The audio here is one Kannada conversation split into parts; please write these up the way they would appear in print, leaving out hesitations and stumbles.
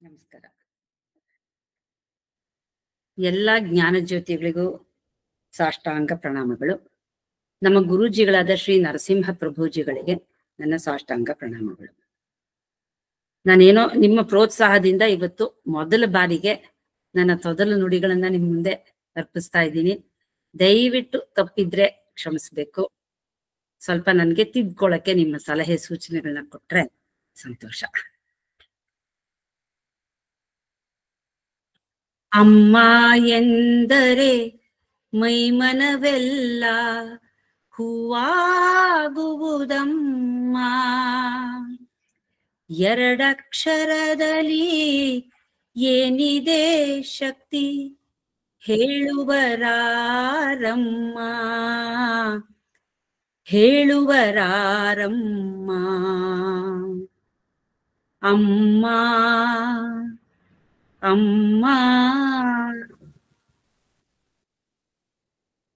ನಮಸ್ಕಾರ. ಎಲ್ಲ ಜ್ಞಾನ ಜ್ಯೋತಿಗಳಿಗೂ ಸಾಷ್ಟಾಂಗ ಪ್ರಣಾಮಗಳು. ನಮ್ಮ ಗುರೂಜಿಗಳಾದ ಶ್ರೀ ನರಸಿಂಹ ಪ್ರಭುಜಿಗಳಿಗೆ ನನ್ನ ಸಾಷ್ಟಾಂಗ ಪ್ರಣಾಮಗಳು. ನಾನೇನೋ ನಿಮ್ಮ ಪ್ರೋತ್ಸಾಹದಿಂದ ಇವತ್ತು ಮೊದಲ ಬಾರಿಗೆ ನನ್ನ ತೊದಲು ನುಡಿಗಳನ್ನ ನಿಮ್ ಮುಂದೆ ಅರ್ಪಿಸ್ತಾ ಇದ್ದೀನಿ. ದಯವಿಟ್ಟು ತಪ್ಪಿದ್ರೆ ಕ್ಷಮಿಸ್ಬೇಕು. ಸ್ವಲ್ಪ ನನ್ಗೆ ತಿದ್ಕೊಳ್ಳಕ್ಕೆ ನಿಮ್ಮ ಸಲಹೆ ಸೂಚನೆಗಳನ್ನ ಕೊಟ್ರೆ ಸಂತೋಷ. ಅಮ್ಮ ಎಂದರೆ ಮೈಮನವೆಲ್ಲ ಹೂವಾಗುವುದಮ್ಮ. ಎರಡಕ್ಷರದಲ್ಲಿ ಏನಿದೆ ಶಕ್ತಿ ಹೇಳುವರಾರಮ್ಮ, ಹೇಳುವರಾರಮ್ಮ. ಅಮ್ಮ ಅಮ್ಮ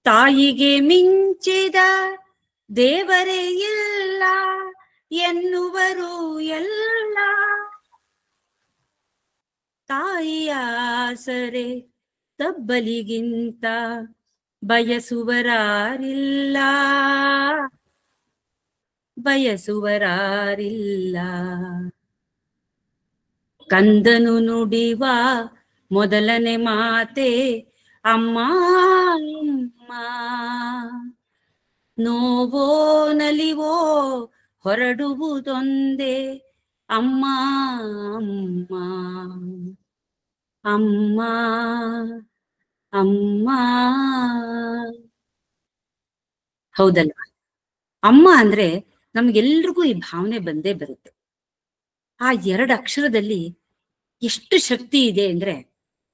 ತಾಯಿಗೆ ಮಿಂಚಿದ ದೇವರೇ ಇಲ್ಲ ಎನ್ನುವರು ಎಲ್ಲ. ತಾಯಿಯ ಆಸರೆ ತಬ್ಬಲಿಗಿಂತ ಬಯಸುವರಾರಿಲ್ಲ, ಬಯಸುವರಾರಿಲ್ಲ. ಕಂದನು ನುಡಿವ ಮೊದಲನೇ ಮಾತೆ ಅಮ್ಮ ಅಮ್ಮ. ನೋವೋ ನಲಿವೋ ಹೊರಡುವುದೊಂದೇ ಅಮ್ಮ ಅಮ್ಮ, ಅಮ್ಮ ಅಮ್ಮ. ಹೌದಲ್ವಾ? ಅಮ್ಮ ಅಂದ್ರೆ ನಮ್ಗೆಲ್ರಿಗೂ ಈ ಭಾವನೆ ಬಂದೇ ಬರುತ್ತೆ. ಆ 2 ಅಕ್ಷರದಲ್ಲಿ ಎಷ್ಟು ಶಕ್ತಿ ಇದೆ ಅಂದ್ರೆ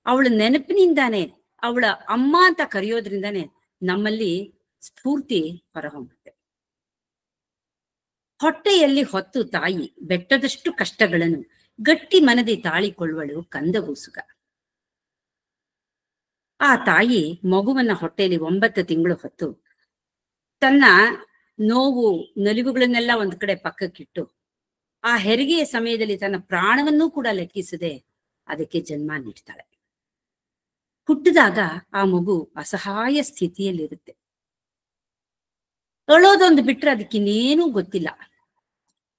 ಅವಳ ನೆನಪಿನಿಂದಾನೆ, ಅವಳ ಅಮ್ಮ ಅಂತ ಕರೆಯೋದ್ರಿಂದಾನೆ ನಮ್ಮಲ್ಲಿ ಸ್ಫೂರ್ತಿ ಹೊರಹೊಮ್ಮುತ್ತೆ. ಹೊಟ್ಟೆಯಲ್ಲಿ ಹೊತ್ತು ತಾಯಿ ಬೆಟ್ಟದಷ್ಟು ಕಷ್ಟಗಳನ್ನು ಗಟ್ಟಿ ಮನದಿ ತಾಳಿಕೊಳ್ಳುವಳು ಕಂದಗೂಸುಗ. ಆ ತಾಯಿ ಮಗುವನ್ನ ಹೊಟ್ಟೆಯಲ್ಲಿ 9 ತಿಂಗಳು ಹೊತ್ತು ತನ್ನ ನೋವು ನಲಿವುಗಳನ್ನೆಲ್ಲ ಒಂದ್ ಕಡೆ ಪಕ್ಕಕ್ಕಿಟ್ಟು ಆ ಹೆರಿಗೆಯ ಸಮಯದಲ್ಲಿ ತನ್ನ ಪ್ರಾಣವನ್ನೂ ಕೂಡ ಲೆಕ್ಕಿಸದೆ ಅದಕ್ಕೆ ಜನ್ಮ ನೀಡ್ತಾಳೆ. ಹುಟ್ಟಿದಾಗ ಆ ಮಗು ಅಸಹಾಯ ಸ್ಥಿತಿಯಲ್ಲಿರುತ್ತೆ. ಅಳೋದೊಂದು ಬಿಟ್ರೆ ಅದಕ್ಕಿನ್ನೇನೂ ಗೊತ್ತಿಲ್ಲ.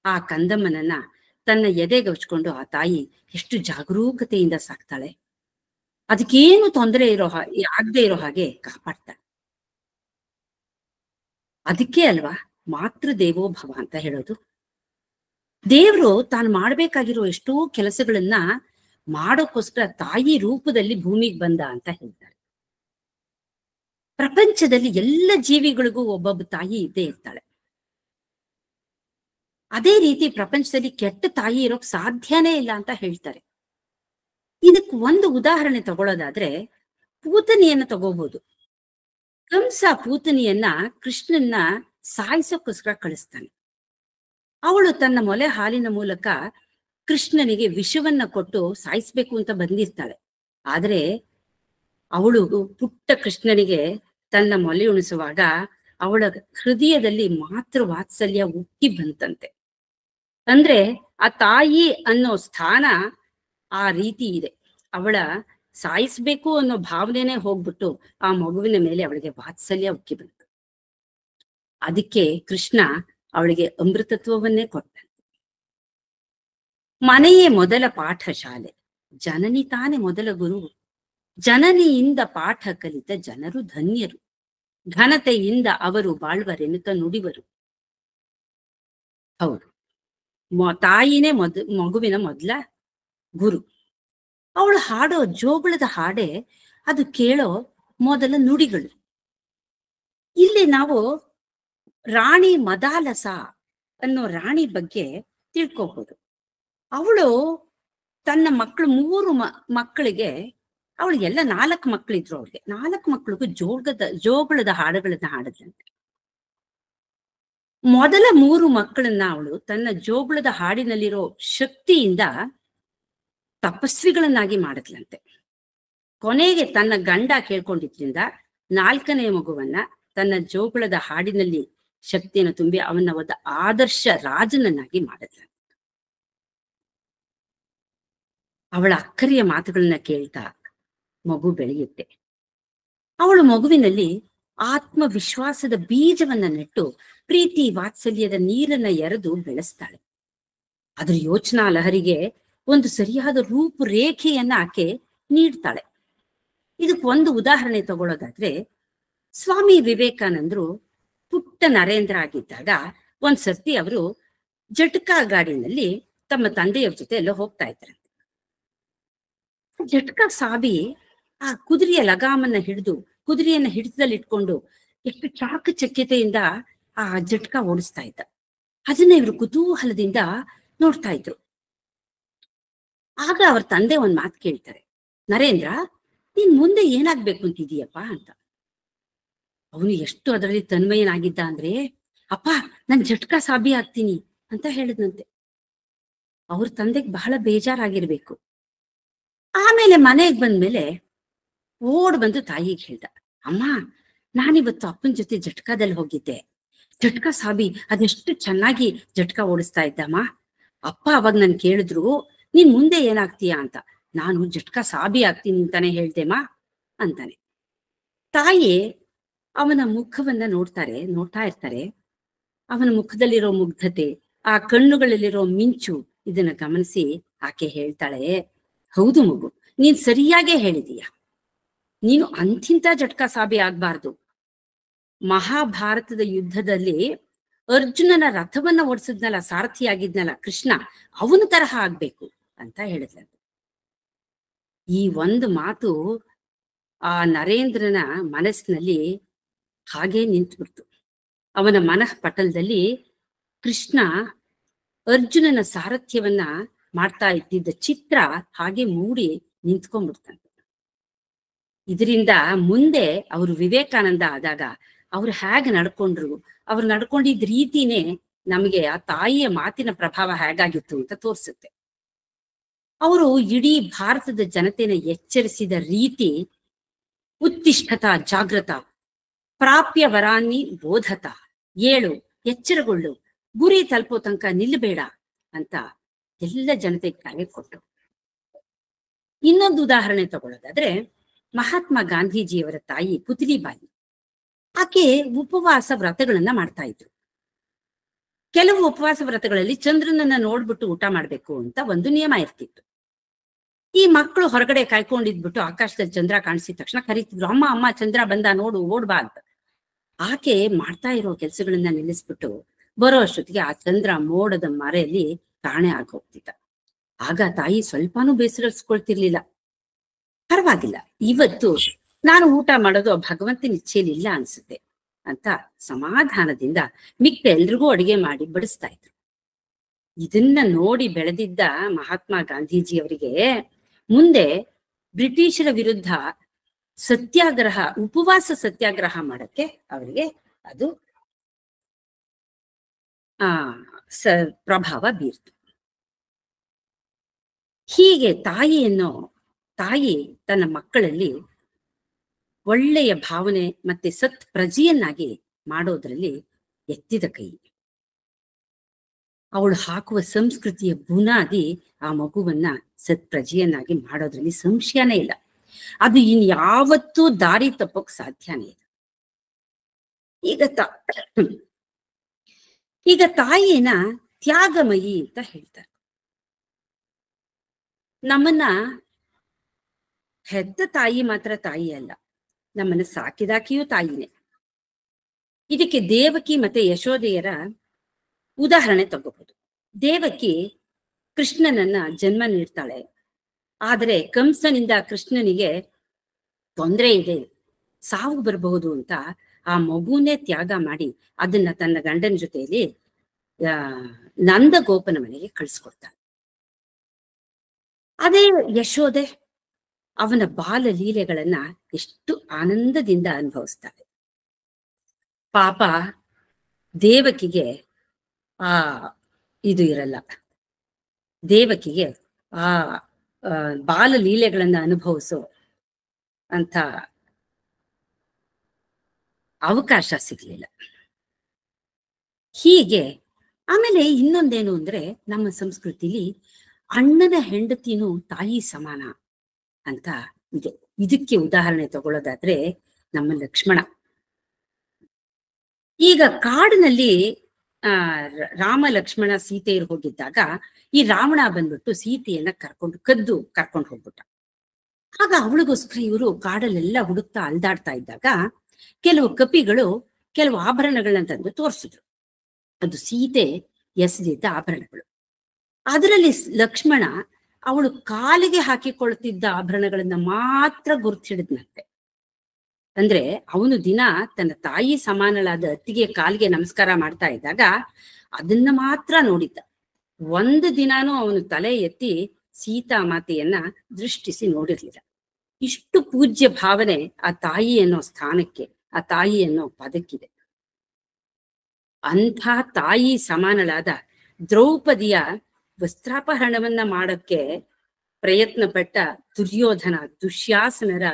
ಆ ಕಂದಮ್ಮನನ್ನ ತನ್ನ ಎದೆಗಚ್ಕೊಂಡು ಆ ತಾಯಿ ಎಷ್ಟು ಜಾಗರೂಕತೆಯಿಂದ ಸಾಕ್ತಾಳೆ. ಅದಕ್ಕೇನು ತೊಂದರೆ ಆಗದೆ ಇರೋ ಹಾಗೆ ಕಾಪಾಡ್ತಾಳೆ. ಅದಕ್ಕೆ ಅಲ್ವಾ ಮಾತೃದೇವೋ ಭವ ಅಂತ ಹೇಳೋದು. ದೇವ್ರು ತಾನು ಮಾಡ್ಬೇಕಾಗಿರೋ ಎಷ್ಟೋ ಕೆಲಸಗಳನ್ನ ಮಾಡೋಕ್ಕೋಸ್ಕರ ತಾಯಿ ರೂಪದಲ್ಲಿ ಭೂಮಿಗೆ ಬಂದ ಅಂತ ಹೇಳ್ತಾರೆ. ಪ್ರಪಂಚದಲ್ಲಿ ಎಲ್ಲ ಜೀವಿಗಳಿಗೂ ಒಬ್ಬೊಬ್ಬ ತಾಯಿ ಇದ್ದೇ ಇರ್ತಾಳೆ. ಅದೇ ರೀತಿ ಪ್ರಪಂಚದಲ್ಲಿ ಕೆಟ್ಟ ತಾಯಿ ಇರೋಕ್ ಸಾಧ್ಯನೇ ಇಲ್ಲ ಅಂತ ಹೇಳ್ತಾರೆ. ಇದಕ್ಕೆ ಒಂದು ಉದಾಹರಣೆ ತಗೊಳ್ಳೋದಾದ್ರೆ ಪೂತನಿಯನ್ನ ತಗೋಬಹುದು. ಕಂಸ ಪೂತನಿಯನ್ನ ಕೃಷ್ಣನ್ನ ಸಾಯಿಸೋಕ್ಕೋಸ್ಕರ ಕಳಿಸ್ತಾನೆ. ಅವಳು ತನ್ನ ಮೊಲೆ ಹಾಲಿನ ಮೂಲಕ ಕೃಷ್ಣನಿಗೆ ವಿಷವನ್ನ ಕೊಟ್ಟು ಸಾಯಿಸ್ಬೇಕು ಅಂತ ಬಂದಿರ್ತಾಳೆ. ಆದ್ರೆ ಅವಳು ಪುಟ್ಟ ಕೃಷ್ಣನಿಗೆ ತನ್ನ ಮೊಲೆ ಉಣಿಸುವಾಗ ಅವಳ ಹೃದಯದಲ್ಲಿ ಮಾತೃ ವಾತ್ಸಲ್ಯ ಉಕ್ಕಿ ಬಂತಂತೆ. ಅಂದ್ರೆ ಆ ತಾಯಿ ಅನ್ನೋ ಸ್ಥಾನ ಆ ರೀತಿ ಇದೆ. ಅವಳ ಸಾಯಿಸ್ಬೇಕು ಅನ್ನೋ ಭಾವನೆನೇ ಹೋಗ್ಬಿಟ್ಟು ಆ ಮಗುವಿನ ಮೇಲೆ ಅವಳಿಗೆ ವಾತ್ಸಲ್ಯ ಉಕ್ಕಿ ಬಂತು. ಅದಕ್ಕೆ ಕೃಷ್ಣ ಅವಳಿಗೆ ಅಮೃತತ್ವವನ್ನೇ ಕೊಟ್ಟ. ಮನೆಯೇ ಮೊದಲ ಪಾಠ ಶಾಲೆ, ಜನನಿ ತಾನೇ ಮೊದಲ ಗುರು. ಜನನಿಯಿಂದ ಪಾಠ ಕಲಿತ ಜನರು ಧನ್ಯರು, ಘನತೆಯಿಂದ ಅವರು ಬಾಳ್ವರೆನ್ನುತ್ತ ನುಡಿವರು. ಹೌದು, ತಾಯಿನೇ ಮಗುವಿನ ಮೊದಲ ಗುರು. ಅವಳು ಹಾಡೋ ಜೋಗುಳದ ಹಾಡೆ ಅದು ಕೇಳೋ ಮೊದಲ ನುಡಿಗಳು. ಇಲ್ಲಿ ನಾವು ರಾಣಿ ಮದಾಲಸ ಅನ್ನೋ ರಾಣಿ ಬಗ್ಗೆ ತಿಳ್ಕೋಬಹುದು. ಅವಳು ತನ್ನ ಮಕ್ಕಳು 3 ಮಕ್ಕಳಿಗೆ, ಅವಳು ಎಲ್ಲ 4 ಮಕ್ಕಳಿದ್ರು. ಅವ್ಳಿಗೆ 4 ಮಕ್ಕಳಿಗೂ ಜೋಗುಳದ ಹಾಡುಗಳನ್ನ ಹಾಡಿದ್ರಂತೆ. ಮೊದಲ 3 ಮಕ್ಕಳನ್ನ ಅವಳು ತನ್ನ ಜೋಗುಳದ ಹಾಡಿನಲ್ಲಿರೋ ಶಕ್ತಿಯಿಂದ ತಪಸ್ವಿಗಳನ್ನಾಗಿ ಮಾಡಿದ್ಲಂತೆ. ಕೊನೆಗೆ ತನ್ನ ಗಂಡ ಕೇಳ್ಕೊಂಡಿದ್ರಿಂದ 4ನೇ ಮಗುವನ್ನ ತನ್ನ ಜೋಗುಳದ ಹಾಡಿನಲ್ಲಿ ಶಕ್ತಿಯನ್ನು ತುಂಬಿ ಅವನ ಒಂದು ಆದರ್ಶ ರಾಜನನ್ನಾಗಿ ಮಾಡಿದ್ಲಂತೆ. ಅವಳ ಅಕ್ಕರಿಯ ಮಾತುಗಳನ್ನ ಕೇಳ್ತಾ ಮಗು ಬೆಳೆಯುತ್ತೆ. ಅವಳು ಮಗುವಿನಲ್ಲಿ ಆತ್ಮವಿಶ್ವಾಸದ ಬೀಜವನ್ನ ನೆಟ್ಟು ಪ್ರೀತಿ ವಾತ್ಸಲ್ಯದ ನೀರನ್ನ ಎರೆದು ಬೆಳೆಸ್ತಾಳೆ. ಅದ್ರ ಯೋಚನಾ ಲಹರಿಗೆ ಒಂದು ಸರಿಯಾದ ರೂಪುರೇಖೆಯನ್ನ ಆಕೆ ನೀಡ್ತಾಳೆ. ಇದಕ್ಕೆ ಒಂದು ಉದಾಹರಣೆ ತಗೊಳ್ಳೋದಾದ್ರೆ, ಸ್ವಾಮಿ ವಿವೇಕಾನಂದರು ಪುಟ್ಟ ನರೇಂದ್ರ ಆಗಿದ್ದಾಗ ಒಂದ್ಸರ್ತಿ ಅವರು ಜಟ್ಕಾ ಗಾಡಿನಲ್ಲಿ ತಮ್ಮ ತಂದೆಯವ್ರ ಜೊತೆ ಎಲ್ಲ ಹೋಗ್ತಾ ಇದ್ದಾರೆ. ಜಟ್ಕಾ ಸಾಬಿ ಆ ಕುದುರೆಯ ಲಗಾಮನ್ನ ಹಿಡಿದು ಕುದುರೆಯನ್ನ ಹಿಡಿತದಲ್ಲಿ ಇಟ್ಕೊಂಡು ಎಷ್ಟು ಚಾಕಚಕ್ಯತೆಯಿಂದ ಆ ಜಟ್ಕಾ ಓಡಿಸ್ತಾ ಇದ್ದ. ಅದನ್ನ ಇವರು ಕುತೂಹಲದಿಂದ ನೋಡ್ತಾ ಇದ್ರು. ಆಗ ಅವ್ರ ತಂದೆ ಒಂದ್ ಮಾತು ಕೇಳ್ತಾರೆ, ನರೇಂದ್ರ, ನೀನ್ ಮುಂದೆ ಏನಾಗ್ಬೇಕು ಅಂತಿದೀಯಪ್ಪ ಅಂತ. ಅವನು ಎಷ್ಟು ಅದರಲ್ಲಿ ತನ್ಮಯನಾಗಿದ್ದ ಅಂದ್ರೆ, ಅಪ್ಪ ನಾನ್ ಜಟ್ಕಾ ಸಾಬಿ ಆಗ್ತೀನಿ ಅಂತ ಹೇಳಿದ್ನಂತೆ. ಅವ್ರ ತಂದೆಗೆ ಬಹಳ ಬೇಜಾರಾಗಿರ್ಬೇಕು. ಆಮೇಲೆ ಮನೆಗೆ ಬಂದ್ಮೇಲೆ ಓಡ್ ಬಂದು ತಾಯಿಗೆ ಹೇಳ್ದ, ಅಮ್ಮ ನಾನಿವತ್ತು ಅಪ್ಪನ ಜೊತೆ ಜಟ್ಕಾದಲ್ಲಿ ಹೋಗಿದ್ದೆ. ಜಟ್ಕಾ ಸಾಬಿ ಅದೆಷ್ಟು ಚೆನ್ನಾಗಿ ಜಟ್ಕಾ ಓಡಿಸ್ತಾ ಇದ್ದಮ್ಮ. ಅಪ್ಪ ಅವಾಗ ನನ್ ಕೇಳಿದ್ರು, ನೀನ್ ಮುಂದೆ ಏನಾಗ್ತೀಯಾ ಅಂತ. ನಾನು ಜಟ್ಕಾ ಸಾಬಿ ಆಗ್ತೀನಿ ಅಂತಾನೆ ಹೇಳ್ದೆಮ್ಮ ಅಂತಾನೆ. ತಾಯಿ ಅವನ ಮುಖವನ್ನ ನೋಡ್ತಾ ಇರ್ತಾರೆ. ಅವನ ಮುಖದಲ್ಲಿರೋ ಮುಗ್ಧತೆ, ಆ ಕಣ್ಣುಗಳಲ್ಲಿರೋ ಮಿಂಚು, ಇದನ್ನ ಗಮನಿಸಿ ಆಕೆ ಹೇಳ್ತಾಳೆ, ಹೌದು ಮಗು, ನೀನ್ ಸರಿಯಾಗೇ ಹೇಳಿದೀಯ. ನೀನು ಅಂಥಿಂತ ಜಟ್ಕಾ ಸಾಬಿ ಆಗ್ಬಾರ್ದು. ಮಹಾಭಾರತದ ಯುದ್ಧದಲ್ಲಿ ಅರ್ಜುನನ ರಥವನ್ನ ಓಡಿಸಿದ್ನಲ್ಲ, ಸಾರಥಿಯಾಗಿದ್ನಲ್ಲ ಕೃಷ್ಣ, ಅವನ ತರಹ ಆಗ್ಬೇಕು ಅಂತ ಹೇಳಿದ್ಲ. ಈ ಒಂದು ಮಾತು ಆ ನರೇಂದ್ರನ ಮನಸ್ಸಿನಲ್ಲಿ ಹಾಗೇ ನಿಂತುಬಿಡ್ತು. ಅವನ ಮನಃಪಟಲದಲ್ಲಿ ಕೃಷ್ಣ ಅರ್ಜುನನ ಸಾರಥ್ಯವನ್ನ ಮಾಡ್ತಾ ಇದ್ದಿದ್ದ ಚಿತ್ರ ಹಾಗೆ ಮೂಡಿ ನಿಂತ್ಕೊಂಡ್ಬಿಡ್ತಂತೆ. ಇದರಿಂದ ಮುಂದೆ ಅವರು ವಿವೇಕಾನಂದ ಆದಾಗ ಅವ್ರು ಹೇಗೆ ನಡ್ಕೊಂಡ್ರು, ಅವ್ರು ನಡ್ಕೊಂಡಿದ್ದ ರೀತಿನೇ ನಮಗೆ ಆ ತಾಯಿಯ ಮಾತಿನ ಪ್ರಭಾವ ಹೇಗಾಗಿತ್ತು ಅಂತ ತೋರಿಸುತ್ತೆ. ಅವರು ಇಡೀ ಭಾರತದ ಜನತೆನ ಎಚ್ಚರಿಸಿದ ರೀತಿ, ಉತ್ತಿಷ್ಠತ ಜಾಗೃತ, ಪ್ರಾಪ್ಯ ವರಾನ್ನಿ ಬೋಧತ, ಏಳು ಎಚ್ಚರಗೊಳ್ಳು, ಗುರಿ ತಲುಪೋ ತನಕ ನಿಲ್ಲಬೇಡ ಅಂತ ಎಲ್ಲ ಜನತೆಗೆ ಕರೆ ಕೊಟ್ಟು. ಇನ್ನೊಂದು ಉದಾಹರಣೆ ತಗೊಳ್ಳೋದಾದ್ರೆ, ಮಹಾತ್ಮ ಗಾಂಧೀಜಿಯವರ ತಾಯಿ ಪುತ್ಲಿಬಾಯಿ, ಆಕೆ ಉಪವಾಸ ವ್ರತಗಳನ್ನ ಮಾಡ್ತಾ ಇದ್ರು. ಕೆಲವು ಉಪವಾಸ ವ್ರತಗಳಲ್ಲಿ ಚಂದ್ರನನ್ನ ನೋಡ್ಬಿಟ್ಟು ಊಟ ಮಾಡ್ಬೇಕು ಅಂತ ಒಂದು ನಿಯಮ ಇರ್ತಿತ್ತು. ಈ ಮಕ್ಕಳು ಹೊರಗಡೆ ಕಾಯ್ಕೊಂಡಿದ್ಬಿಟ್ಟು ಆಕಾಶದಲ್ಲಿ ಚಂದ್ರ ಕಾಣಿಸಿದ ತಕ್ಷಣ ಕರೀತಿದ್ರು, ಅಮ್ಮ ಅಮ್ಮ ಚಂದ್ರ ಬಂದ ನೋಡು, ಓಡ್ಬಾ ಅಂತ. ಆಕೆ ಮಾಡ್ತಾ ಇರೋ ಕೆಲಸಗಳನ್ನ ನಿಲ್ಲಿಸ್ಬಿಟ್ಟು ಬರೋ ಅಷ್ಟೊತ್ತಿಗೆ ಆ ಚಂದ್ರ ಮೋಡದ ಮರೆಯಲ್ಲಿ ಕಾಣೆ ಆಗೋಗ್ತಿದ್ದ. ಆಗ ತಾಯಿ ಸ್ವಲ್ಪನೂ ಬೇಸರಿಸ್ಕೊಳ್ತಿರ್ಲಿಲ್ಲ. ಪರವಾಗಿಲ್ಲ, ಇವತ್ತು ನಾನು ಊಟ ಮಾಡೋದು ಭಗವಂತನ ಇಚ್ಛೆಯಲ್ಲಿಲ್ಲ ಅನ್ಸುತ್ತೆ ಅಂತ ಸಮಾಧಾನದಿಂದ ಮಿಕ್ಕ ಎಲ್ರಿಗೂ ಅಡುಗೆ ಮಾಡಿ ಬಡಿಸ್ತಾ ಇದ್ರು. ಇದನ್ನ ನೋಡಿ ಬೆಳೆದಿದ್ದ ಮಹಾತ್ಮ ಗಾಂಧೀಜಿಯವರಿಗೆ ಮುಂದೆ ಬ್ರಿಟಿಷರ ವಿರುದ್ಧ ಸತ್ಯಾಗ್ರಹ, ಉಪವಾಸ ಸತ್ಯಾಗ್ರಹ ಮಾಡಕ್ಕೆ ಅವರಿಗೆ ಅದು ಪ್ರಭಾವ ಬೀರ್ತು. ಹೀಗೆ ತಾಯಿ ತನ್ನ ಮಕ್ಕಳಲ್ಲಿ ಒಳ್ಳೆಯ ಭಾವನೆ ಮತ್ತೆ ಸತ್ ಪ್ರಜೆಯನ್ನಾಗಿ ಮಾಡೋದ್ರಲ್ಲಿ ಎತ್ತಿದ ಕೈ. ಅವಳು ಹಾಕುವ ಸಂಸ್ಕೃತಿಯ ಬುನಾದಿ ಆ ಮಗುವನ್ನ ಸತ್ ಪ್ರಜೆಯನ್ನಾಗಿ ಮಾಡೋದ್ರಲ್ಲಿ ಸಂಶಯನೇ ಇಲ್ಲ. ಅದು ಇನ್ಯಾವತ್ತೂ ದಾರಿ ತಪ್ಪೋಕ್ ಸಾಧ್ಯನೇ ಇಲ್ಲ. ಈಗ ತಾಯಿನ ತ್ಯಾಗಮಯಿ ಅಂತ ಹೇಳ್ತಾರೆ. ನಮ್ಮನ್ನ ಹೆತ್ತ ತಾಯಿ ಮಾತ್ರ ತಾಯಿ ಅಲ್ಲ, ನಮ್ಮನ್ನ ಸಾಕಿದಾಕಿಯೂ ತಾಯಿನೇ. ಇದಕ್ಕೆ ದೇವಕಿ ಮತ್ತೆ ಯಶೋದೆಯರ ಉದಾಹರಣೆ ತಗೋಬಹುದು. ದೇವಕಿ ಕೃಷ್ಣನನ್ನ ಜನ್ಮ ನೀಡ್ತಾಳೆ. ಆದರೆ ಕಂಸನಿಂದ ಕೃಷ್ಣನಿಗೆ ತೊಂದರೆ ಇದೆ, ಸಾವು ಬರಬಹುದು ಅಂತ ಆ ಮಗುನೇ ತ್ಯಾಗ ಮಾಡಿ ಅದನ್ನ ತನ್ನ ಗಂಡನ ಜೊತೆಯಲ್ಲಿ ನಂದ ಗೋಪನ ಮನೆಗೆ ಕಳಿಸ್ಕೊಡ್ತಾಳೆ. ಅದೇ ಯಶೋದೆ ಅವನ ಬಾಲ ಲೀಲೆಗಳನ್ನ ಎಷ್ಟು ಆನಂದದಿಂದ ಅನುಭವಿಸ್ತಾಳೆ. ಪಾಪ ದೇವಕಿಗೆ ಇದು ಇರಲ್ಲ. ದೇವಕಿಗೆ ಬಾಲ ಲೀಲೆಗಳನ್ನ ಅನುಭವಿಸೋ ಅಂತ ಅವಕಾಶ ಸಿಗ್ಲಿಲ್ಲ. ಹೀಗೆ ಆಮೇಲೆ ಇನ್ನೊಂದೇನು ಅಂದ್ರೆ, ನಮ್ಮ ಸಂಸ್ಕೃತಿಲಿ ಅಣ್ಣನ ಹೆಂಡತಿನೂ ತಾಯಿ ಸಮಾನ ಅಂತ ಇದೆ. ಇದಕ್ಕೆ ಉದಾಹರಣೆ ತಗೊಳ್ಳೋದಾದ್ರೆ ನಮ್ಮ ಲಕ್ಷ್ಮಣ. ಈಗ ಕಾಡಿನಲ್ಲಿ ರಾಮ ಲಕ್ಷ್ಮಣ ಸೀತೆಯರು ಹೋಗಿದ್ದಾಗ ಈ ರಾವಣ ಬಂದ್ಬಿಟ್ಟು ಸೀತೆಯನ್ನ ಕರ್ಕೊಂಡು ಹೋಗ್ಬಿಟ್ಟ. ಆಗ ಅವಳಿಗೋಸ್ಕರ ಇವರು ಕಾಡಲ್ಲೆಲ್ಲ ಹುಡುಕ್ತಾ ಅಲ್ದಾಡ್ತಾ ಇದ್ದಾಗ ಕೆಲವು ಕಪಿಗಳು ಕೆಲವು ಆಭರಣಗಳನ್ನ ತಂದು ತೋರಿಸಿದ್ರು. ಅದು ಸೀತೆ ಎಸೆದಿದ್ದ ಆಭರಣಗಳು. ಅದರಲ್ಲಿ ಲಕ್ಷ್ಮಣ ಅವಳು ಕಾಲಿಗೆ ಹಾಕಿಕೊಳ್ತಿದ್ದ ಆಭರಣಗಳನ್ನ ಮಾತ್ರ ಗುರುತಿಡಿದ್ನಂತೆ. ಅಂದ್ರೆ ಅವನು ದಿನ ತನ್ನ ತಾಯಿ ಸಮಾನಳಾದ ಅತ್ತಿಗೆ ಕಾಲಿಗೆ ನಮಸ್ಕಾರ ಮಾಡ್ತಾ ಇದ್ದಾಗ ಅದನ್ನ ಮಾತ್ರ ನೋಡಿದ್ದ. ಒಂದು ದಿನಾನೂ ಅವನು ತಲೆ ಎತ್ತಿ ಸೀತಾ ಮಾತೆಯನ್ನ ದೃಷ್ಟಿಸಿ ನೋಡಿರ್ಲಿಲ್ಲ. ಇಷ್ಟು ಪೂಜ್ಯ ಭಾವನೆ ಆ ತಾಯಿ ಅನ್ನೋ ಸ್ಥಾನಕ್ಕೆ, ಆ ತಾಯಿ ಅನ್ನೋ ಪದಕ್ಕಿದೆ. ಅಂಥ ತಾಯಿ ಸಮಾನಳಾದ ದ್ರೌಪದಿಯ ವಸ್ತ್ರಾಪಹರಣವನ್ನ ಮಾಡಕ್ಕೆ ಪ್ರಯತ್ನ ಪಟ್ಟ ದುರ್ಯೋಧನ, ದುಶ್ಯಾಸನರ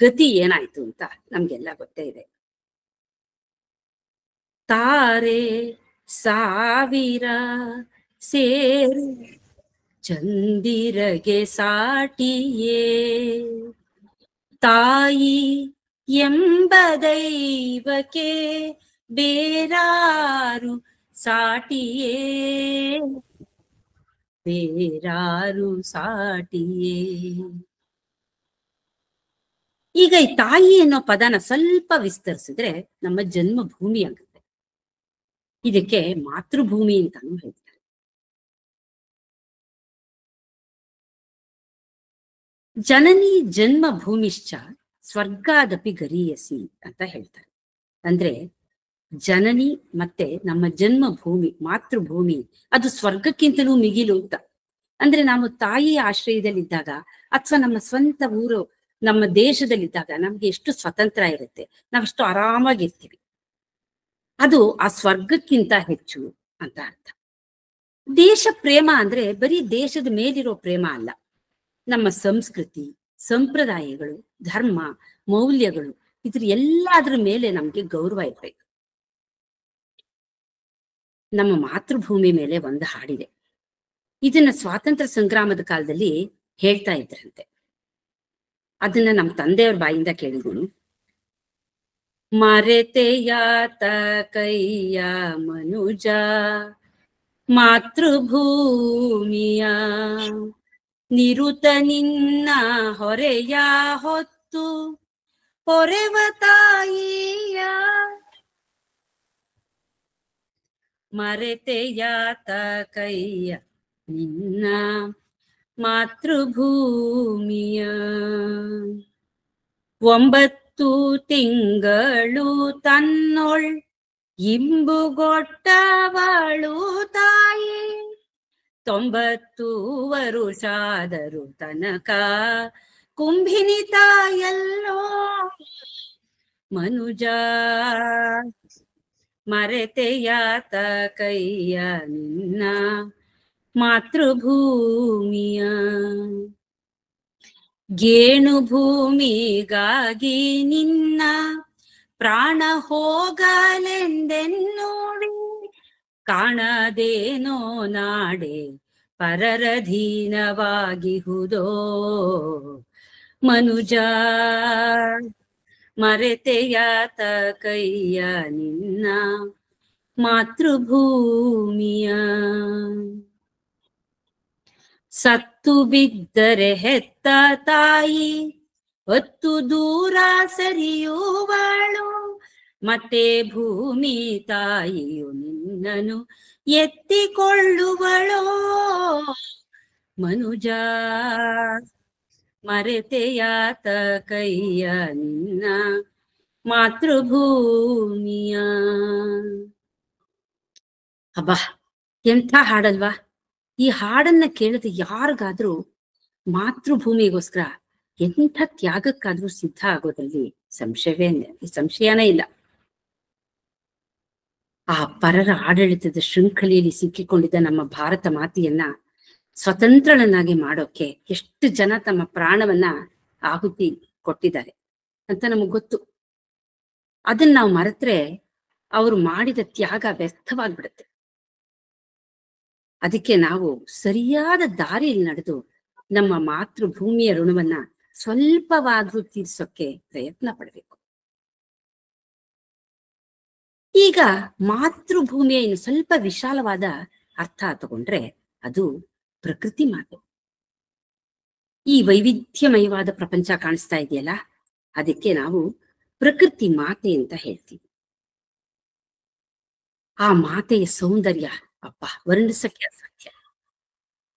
ಗತಿ ಏನಾಯ್ತು ಅಂತ ನಮ್ಗೆಲ್ಲ ಗೊತ್ತೇ ಇದೆ. ತಾರೆ ಸಾವಿರ ಸೇರು ಚಂದಿರಗೆ ಸಾಟಿಯೇ, ತಾಯಿ ಎಂಬ ದೈವಕ್ಕೆ ಬೇರಾರು ಸಾಟಿಯೇ, ಬೇರಾರು ಸಾಟಿಯೇ. ಈಗ ಈ ತಾಯಿ ಅನ್ನೋ ಪದನ ಸ್ವಲ್ಪ ವಿಸ್ತರಿಸಿದ್ರೆ ನಮ್ಮ ಜನ್ಮಭೂಮಿ ಆಗುತ್ತೆ. ಇದಕ್ಕೆ ಮಾತೃಭೂಮಿ ಅಂತಾನು ಹೇಳ್ತಾರೆ. ಜನನಿ ಜನ್ಮ ಭೂಮಿಶ್ಚ ಸ್ವರ್ಗಾದಪಿ ಗರೀಯಸಿ ಅಂತ ಹೇಳ್ತಾರೆ. ಅಂದ್ರೆ ಜನನಿ ಮತ್ತೆ ನಮ್ಮ ಜನ್ಮ ಭೂಮಿ, ಮಾತೃಭೂಮಿ ಅದು ಸ್ವರ್ಗಕ್ಕಿಂತಲೂ ಮಿಗಿಲು ಅಂತ. ಅಂದ್ರೆ ನಾವು ತಾಯಿಯ ಆಶ್ರಯದಲ್ಲಿದ್ದಾಗ ಅಥವಾ ನಮ್ಮ ಸ್ವಂತ ಊರು, ನಮ್ಮ ದೇಶದಲ್ಲಿದ್ದಾಗ ನಮ್ಗೆ ಎಷ್ಟು ಸ್ವತಂತ್ರ ಇರುತ್ತೆ, ನಾವೆಷ್ಟು ಆರಾಮಾಗಿರ್ತೀವಿ. ಅದು ಆ ಸ್ವರ್ಗಕ್ಕಿಂತ ಹೆಚ್ಚು ಅಂತ ಅರ್ಥ. ದೇಶ ಪ್ರೇಮ ಅಂದ್ರೆ ಬರೀ ದೇಶದ ಮೇಲಿರೋ ಪ್ರೇಮ ಅಲ್ಲ, ನಮ್ಮ ಸಂಸ್ಕೃತಿ, ಸಂಪ್ರದಾಯಗಳು, ಧರ್ಮ, ಮೌಲ್ಯಗಳು ಇದ್ರ ಎಲ್ಲಾದ್ರ ಮೇಲೆ ನಮ್ಗೆ ಗೌರವ ಇರ್ಬೇಕು. ನಮ್ಮ ಮಾತೃಭೂಮಿ ಮೇಲೆ ಒಂದು ಹಾಡಿದೆ. ಇದನ್ನ ಸ್ವಾತಂತ್ರ್ಯ ಸಂಗ್ರಾಮದ ಕಾಲದಲ್ಲಿ ಹೇಳ್ತಾ ಇದ್ರಂತೆ. ಅದನ್ನ ನಮ್ಮ ತಂದೆಯವ್ರ ಬಾಯಿಂದ ಕೇಳಿದೀನಿ. ಮರೆತೆಯಾತ ಕೈಯ ಮನುಜ ಮಾತೃಭೂಮಿಯ, ನಿರುತ ನಿನ್ನ ಹೊರೆಯ ಹೊತ್ತು ಹೊರೆವ ತಾಯಿಯ. ಮರೆತೆಯಾತ ಕೈಯ ನಿನ್ನ ಮಾತೃಭೂಮಿಯ, 9 ತಿಂಗಳು ತನ್ನೊಳ್ ಇಂಬುಗೊಟ್ಟವಳು ತಾಯಿ, 90 ವರುಷಾದರು ತನಕ ಕುಂಭಿನಿ ತಾಯಲ್ಲೋ ಮನುಜ. ಮರೆತೆಯಾತ ಕೈಯ ನಿನ್ನ ಮಾತೃಭೂಮಿಯ. ಗೇಣು ಭೂಮಿಗಾಗಿ ನಿನ್ನ ಪ್ರಾಣ ಹೋಗಲೆಂದೆನ್ನೋಡಿ, ಕಾಣದೇನೋ ನಾಡೆ ಪರರಧೀನವಾಗಿಹುದೋ ಮನುಜ. ಮರೆತೆಯಾತ ಕೈಯ ನಿನ್ನ ಮಾತೃಭೂಮಿಯ. ಸತ್ತು ಬಿದ್ದರೆ ಹೆತ್ತ ತಾಯಿ 10 ದೂರ ಸರಿಯುವಳು, ಮತ್ತೆ ಭೂಮಿ ತಾಯಿಯು ನಿನ್ನನು ಎತ್ತಿಕೊಳ್ಳುವಳೋ ಮನುಜ. ಮರೆತೆಯಾತ ಕೈಯ ನಿನ್ನ ಮಾತೃಭೂಮಿಯ. ಹಬ್ಬ, ಎಂಥ ಹಾಡಲ್ವಾ! ಈ ಹಾಡನ್ನ ಕೇಳಿದ ಯಾರಿಗಾದ್ರೂ ಮಾತೃಭೂಮಿಗೋಸ್ಕರ ಎಂಥ ತ್ಯಾಗಕ್ಕಾದ್ರೂ ಸಿದ್ಧ ಆಗೋದ್ರಲ್ಲಿ ಸಂಶಯನೇ ಇಲ್ಲ. ಆ ಪರರ ಆಡಳಿತದ ಶೃಂಖಲೆಯಲ್ಲಿ ಸಿಕ್ಕಿಕೊಂಡಿದ್ದ ನಮ್ಮ ಭಾರತ ಮಾತೆಯನ್ನ ಸ್ವತಂತ್ರಳನ್ನಾಗಿ ಮಾಡೋಕೆ ಎಷ್ಟು ಜನ ತಮ್ಮ ಪ್ರಾಣವನ್ನ ಆಹುತಿ ಕೊಟ್ಟಿದ್ದಾರೆ ಅಂತ ನಮಗ್ ಗೊತ್ತು. ಅದನ್ನ ನಾವು ಮರೆತ್ರೆ ಅವರು ಮಾಡಿದ ತ್ಯಾಗ ವ್ಯರ್ಥವಾಗ್ಬಿಡುತ್ತೆ. ಅದಕ್ಕೆ ನಾವು ಸರಿಯಾದ ದಾರಿಯಲ್ಲಿ ನಡೆದು ನಮ್ಮ ಮಾತೃಭೂಮಿಯ ಋಣವನ್ನ ಸ್ವಲ್ಪವಾದ್ರೂ ತೀರ್ಸೋಕೆ ಪ್ರಯತ್ನ ಪಡಬೇಕು. ಈಗ ಮಾತೃಭೂಮಿಯ ಇನ್ನು ಸ್ವಲ್ಪ ವಿಶಾಲವಾದ ಅರ್ಥ ತಗೊಂಡ್ರೆ ಅದು ಪ್ರಕೃತಿ ಮಾತೆ. ಈ ವೈವಿಧ್ಯಮಯವಾದ ಪ್ರಪಂಚ ಕಾಣಿಸ್ತಾ ಇದೆಯಲ್ಲ, ಅದಕ್ಕೆ ನಾವು ಪ್ರಕೃತಿ ಮಾತೆ ಅಂತ ಹೇಳ್ತೀವಿ. ಆ ಮಾತೆಯ ಸೌಂದರ್ಯ ಅಪ್ಪ ವರ್ಣಿಸಕ್ಕೆ ಅಸಾಧ್ಯ.